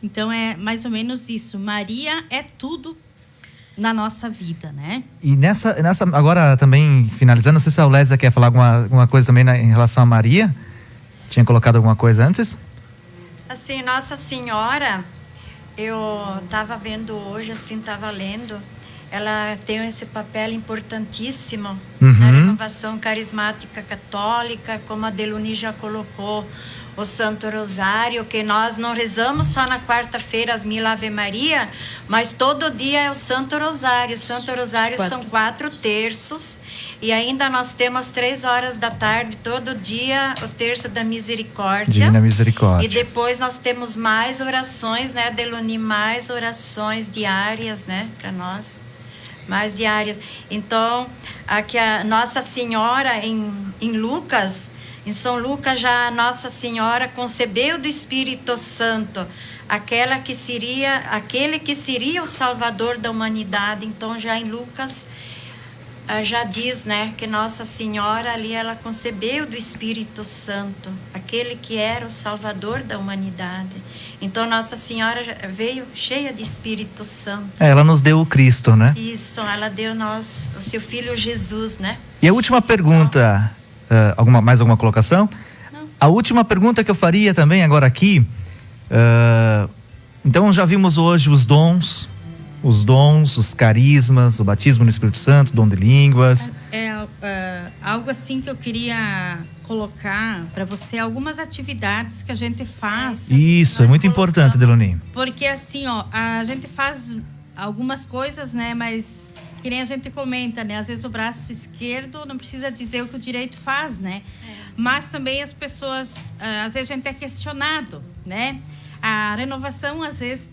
Então é mais ou menos isso. Maria é tudo na nossa vida, né? E nessa agora também finalizando, não sei se a Aulésia quer falar alguma coisa também em relação a Maria. Tinha colocado alguma coisa antes? Assim, Nossa Senhora, eu estava vendo hoje, assim, estava lendo, ela tem esse papel importantíssimo na renovação carismática católica, como a Deluni já colocou, o Santo Rosário, que nós não rezamos só na quarta-feira as 1000 Ave Maria, mas todo dia é o Santo Rosário. O Santo Rosário são 4 terços, e ainda nós temos 3 horas da tarde, todo dia, o terço da misericórdia. Divina Misericórdia. E depois nós temos mais orações, né, Deluni, mais orações diárias, né, para nós. Mais diárias. Então, aqui a Nossa Senhora em Lucas, em São Lucas, já a Nossa Senhora concebeu do Espírito Santo aquele que seria o Salvador da humanidade. Então, já em Lucas, já diz, né, que Nossa Senhora ali, ela concebeu do Espírito Santo, aquele que era o Salvador da humanidade. Então, Nossa Senhora veio cheia de Espírito Santo. Ela nos deu o Cristo, né? Isso, ela deu o seu Filho Jesus, né? E a última pergunta, mais alguma colocação? Não. A última pergunta que eu faria também agora aqui, então já vimos hoje os dons, os carismas, o batismo no Espírito Santo, o dom de línguas. Algo assim que eu queria colocar para você, algumas atividades que a gente faz. Isso, é muito importante, Deluni. Porque assim, ó, a gente faz algumas coisas, né, mas que nem a gente comenta, né, às vezes o braço esquerdo não precisa dizer o que o direito faz, né? Mas também as pessoas, às vezes a gente é questionado, né? A renovação, às vezes,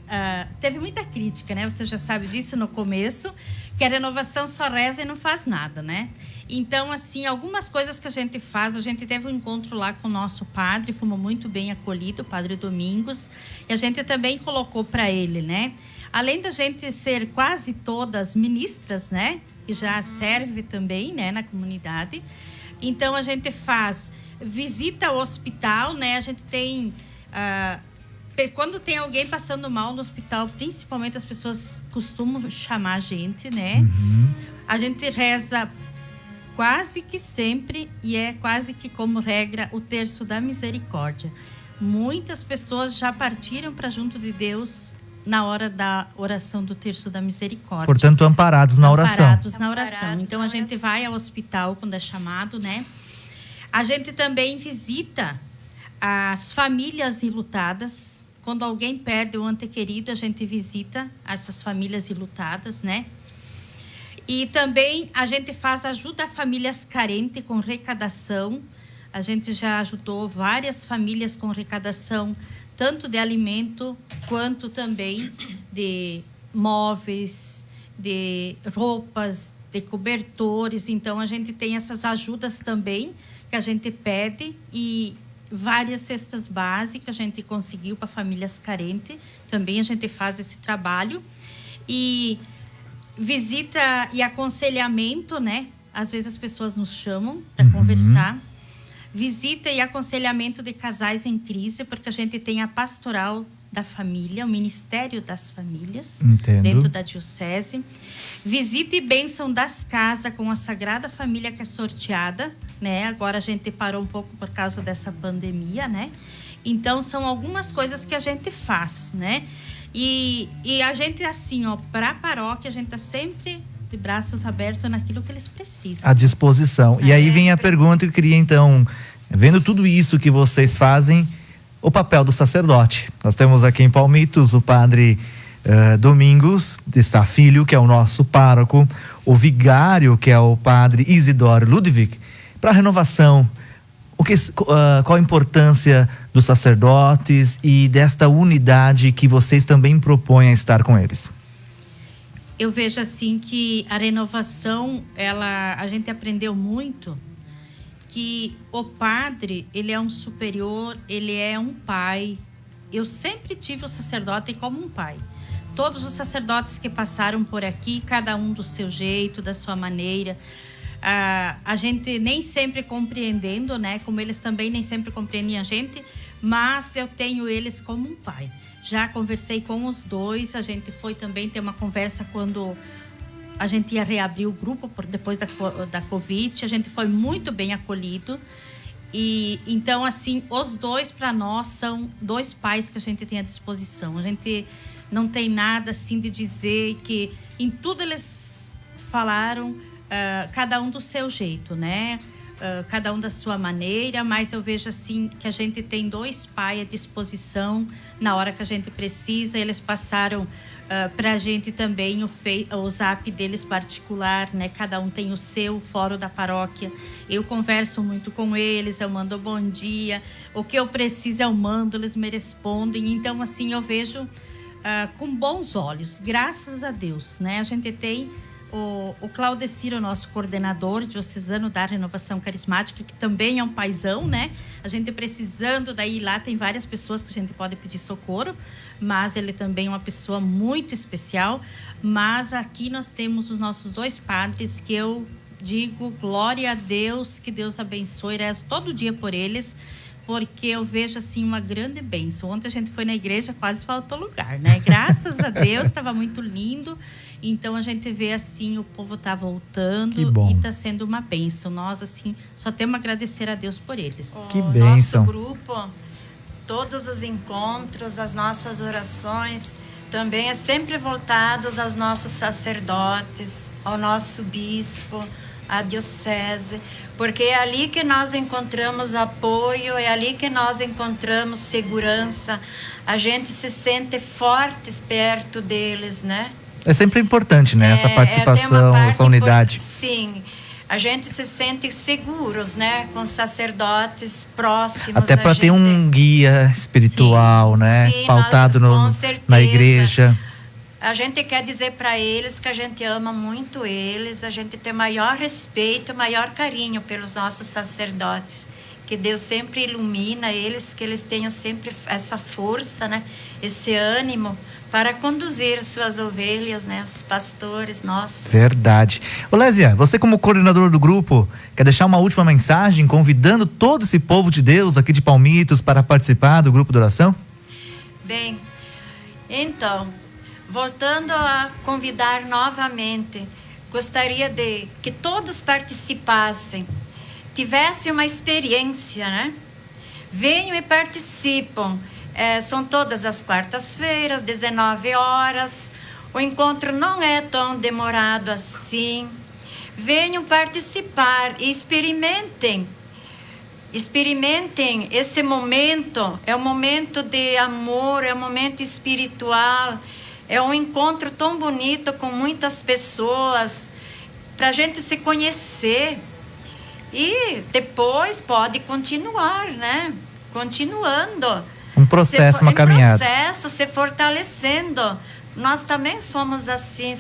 teve muita crítica, né? Você já sabe disso no começo, que a renovação só reza e não faz nada, né? Então, assim, algumas coisas que a gente faz, a gente teve um encontro lá com o nosso padre, fomos muito bem acolhidos, o Padre Domingos, e a gente também colocou para ele, né? Além da gente ser quase todas ministras, né? Que já serve também, né, na comunidade. Então, a gente faz visita o hospital, né? A gente tem... quando tem alguém passando mal no hospital, principalmente as pessoas costumam chamar a gente, né? A gente reza quase que sempre, e é quase que como regra, o terço da misericórdia. Muitas pessoas já partiram para junto de Deus na hora da oração do terço da misericórdia. Portanto, amparados na oração. Amparados na oração. Então, a gente vai ao hospital quando é chamado, né? A gente também visita as famílias enlutadas. Quando alguém perde um ente querido, a gente visita essas famílias enlutadas, né? E também a gente faz ajuda a famílias carentes com arrecadação. A gente já ajudou várias famílias com arrecadação, tanto de alimento, quanto também de móveis, de roupas, de cobertores. Então, a gente tem essas ajudas também, que a gente pede, e várias cestas básicas a gente conseguiu para famílias carentes. Também a gente faz esse trabalho. E visita e aconselhamento, né? Às vezes as pessoas nos chamam para conversar. Visita e aconselhamento de casais em crise, porque a gente tem a pastoral da família, o Ministério das Famílias, dentro da diocese. Visita e bênção das casas com a Sagrada Família, que é sorteada, né? Agora a gente parou um pouco por causa dessa pandemia, né? Então, são algumas coisas que a gente faz, né? E a gente, assim, ó, para a paróquia, a gente está sempre de braços abertos naquilo que eles precisam. À disposição. E aí vem a pergunta que eu queria, então, vendo tudo isso que vocês fazem, o papel do sacerdote. Nós temos aqui em Palmitos o padre Domingos de Sá Filho, que é o nosso pároco, o vigário, que é o padre Isidoro Ludwig. Para a renovação, qual a importância dos sacerdotes e desta unidade que vocês também propõem a estar com eles? Eu vejo assim que a renovação, a gente aprendeu muito que o padre, ele é um superior, ele é um pai. Eu sempre tive o sacerdote como um pai. Todos os sacerdotes que passaram por aqui, cada um do seu jeito, da sua maneira. A gente nem sempre compreendendo, né? Como eles também nem sempre compreendem a gente, mas eu tenho eles como um pai. Já conversei com os dois, a gente foi também ter uma conversa quando a gente ia reabrir o grupo depois da Covid. A gente foi muito bem acolhido. E então, assim, os dois para nós são dois pais que a gente tem à disposição. A gente não tem nada assim de dizer que em tudo eles falaram, cada um do seu jeito, né? Cada um da sua maneira, mas eu vejo assim que a gente tem dois pais à disposição na hora que a gente precisa. Eles passaram para a gente também o zap deles particular, né? Cada um tem o seu, fora da paróquia. Eu converso muito com eles, eu mando bom dia, o que eu preciso eu mando, eles me respondem. Então, assim, eu vejo com bons olhos, graças a Deus, né? A gente tem o Claudecir, o nosso coordenador diocesano da Renovação Carismática, que também é um paizão, né? A gente precisando, daí lá tem várias pessoas que a gente pode pedir socorro, mas ele também é uma pessoa muito especial. Mas aqui nós temos os nossos dois padres, que eu digo glória a Deus, que Deus abençoe, rezo todo dia por eles, porque eu vejo assim uma grande bênção. Ontem a gente foi na igreja, quase faltou lugar, né? Graças a Deus, estava muito lindo. Então a gente vê assim, o povo está voltando e está sendo uma bênção. Nós assim só temos a agradecer a Deus por eles. Que bênção. Nosso grupo, todos os encontros, as nossas orações também é sempre voltados aos nossos sacerdotes, ao nosso bispo, à diocese, porque é ali que nós encontramos apoio, é ali que nós encontramos segurança. A gente se sente fortes perto deles, né? É sempre importante, né? Essa participação, essa unidade. Sim, a gente se sente seguros, né? Com sacerdotes próximos. Até para ter um guia espiritual, sim, né? Sim, pautado na igreja. A gente quer dizer para eles que a gente ama muito eles, a gente tem maior respeito, maior carinho pelos nossos sacerdotes. Que Deus sempre ilumina eles, que eles tenham sempre essa força, né? Esse ânimo para conduzir suas ovelhas, né? Os pastores nossos. Verdade. Ô Lésia, você como coordenador do grupo, quer deixar uma última mensagem convidando todo esse povo de Deus aqui de Palmitos para participar do grupo de oração? Bem, então, voltando a convidar novamente, gostaria de que todos participassem, tivessem uma experiência, né? Venham e participam. São todas as quartas-feiras, 19 horas. O encontro não é tão demorado assim. Venham participar e experimentem. Experimentem esse momento. É um momento de amor, é um momento espiritual. É um encontro tão bonito com muitas pessoas, para a gente se conhecer. E depois pode continuar, né? Continuando. Um processo, uma caminhada. Um processo, se fortalecendo. Nós também fomos assim,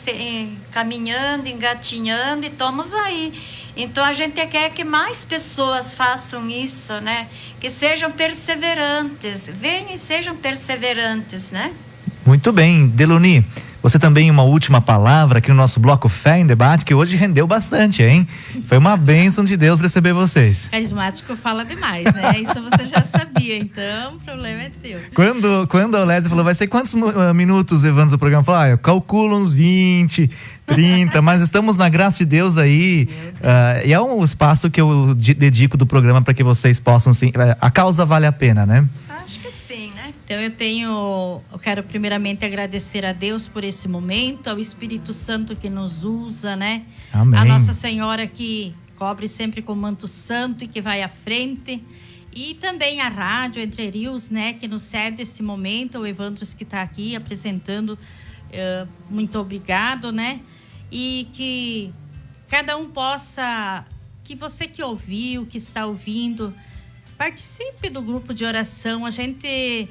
caminhando, engatinhando e estamos aí. Então a gente quer que mais pessoas façam isso, né? Que sejam perseverantes. Venham e sejam perseverantes, né? Muito bem, Deluni, você também uma última palavra aqui no nosso bloco Fé em Debate, que hoje rendeu bastante, hein? Foi uma bênção de Deus receber vocês. Carismático fala demais, né? Isso você já sabia, então o problema é teu. Quando a Lésia falou, vai ser quantos minutos, Evandro, do programa? Falou, eu calculo uns 20, 30, mas estamos na graça de Deus aí. E é um espaço que eu dedico do programa para que vocês possam, sim, a causa vale a pena, né? Acho que sim, né? Então eu quero primeiramente agradecer a Deus por esse momento, ao Espírito Santo que nos usa, né? Amém. A Nossa Senhora que cobre sempre com manto santo e que vai à frente. E também a rádio Entre Rios, né? Que nos cede esse momento, o Evandros que está aqui apresentando, muito obrigado, né? E que cada um possa, que você que ouviu, que está ouvindo, participe do grupo de oração. A gente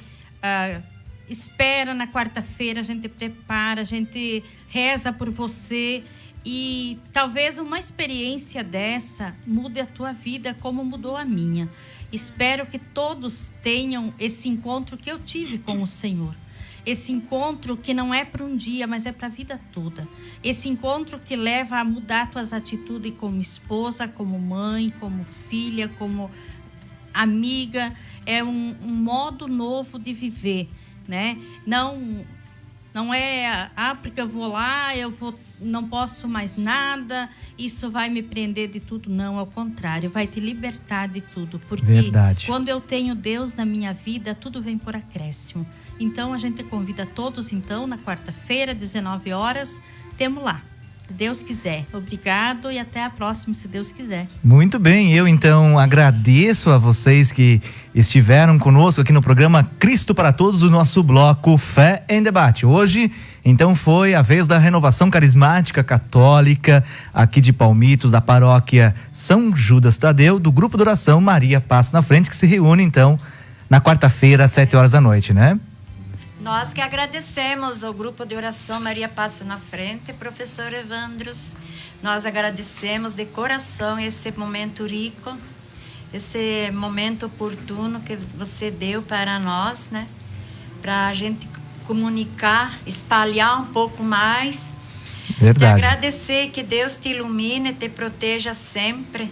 espera na quarta-feira, a gente prepara, a gente reza por você e talvez uma experiência dessa mude a tua vida como mudou a minha. Espero que todos tenham esse encontro que eu tive com o Senhor. Esse encontro que não é para um dia, mas é para a vida toda. Esse encontro que leva a mudar tuas atitudes como esposa, como mãe, como filha, como amiga. É um modo novo de viver, né? Não é, porque eu vou lá, não posso mais nada, isso vai me prender de tudo. Não, ao contrário, vai te libertar de tudo. Porque Verdade. Quando eu tenho Deus na minha vida, tudo vem por acréscimo. Então, a gente convida todos, então, na quarta-feira, 19 horas, temos lá. Se Deus quiser. Obrigado e até a próxima, se Deus quiser. Muito bem, eu então agradeço a vocês que estiveram conosco aqui no programa Cristo para Todos, o nosso bloco Fé em Debate. Hoje, então, foi a vez da Renovação Carismática Católica aqui de Palmitos, da paróquia São Judas Tadeu, do grupo de oração Maria Passa na Frente, que se reúne então na quarta-feira às 7 horas da noite, né? Nós que agradecemos ao grupo de oração Maria Passa na Frente, professor Evandros. Nós agradecemos de coração esse momento rico, esse momento oportuno que você deu para nós, né? Para a gente comunicar, espalhar um pouco mais. Verdade. Te agradecer, que Deus te ilumine, te proteja sempre.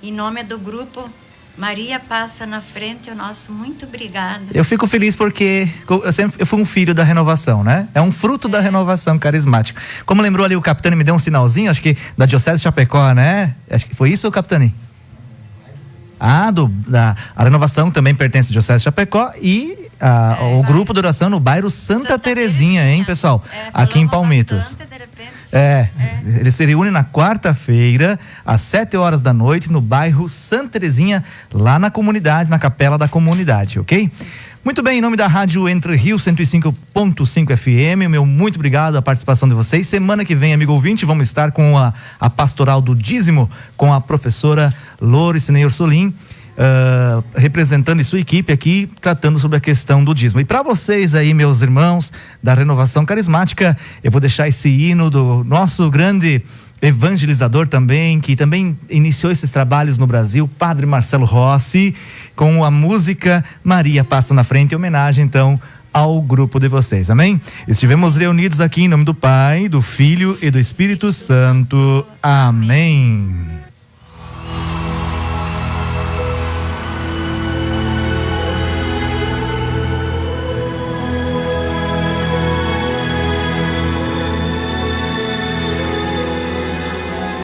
Em nome do grupo Maria Passa na Frente, o nosso muito obrigada. Eu fico feliz porque eu fui um filho da renovação, né? É um fruto da renovação carismática. Como lembrou ali o Capitani, me deu um sinalzinho, acho que da Diocese de Chapecó, né? Acho que foi isso, Capitani? A renovação também pertence à Diocese de Chapecó e o grupo de oração no bairro Santa Terezinha, hein, pessoal? Aqui em Palmitos. Bastante, de repente. Eles se reúnem na quarta-feira, às 7 horas da noite, no bairro Santa Terezinha, lá na comunidade, na capela da comunidade, ok? Muito bem, em nome da Rádio Entre Rios 105.5 FM, meu muito obrigado a participação de vocês. Semana que vem, amigo ouvinte, vamos estar com a Pastoral do Dízimo, com a professora Loricinei Ursulim, representando sua equipe aqui, tratando sobre a questão do dízimo. E para vocês aí, meus irmãos da Renovação Carismática, eu vou deixar esse hino do nosso grande evangelizador também, que também iniciou esses trabalhos no Brasil, Padre Marcelo Rossi, com a música Maria Passa na Frente, em homenagem então ao grupo de vocês, amém? Estivemos reunidos aqui em nome do Pai, do Filho e do Espírito Santo. Amém.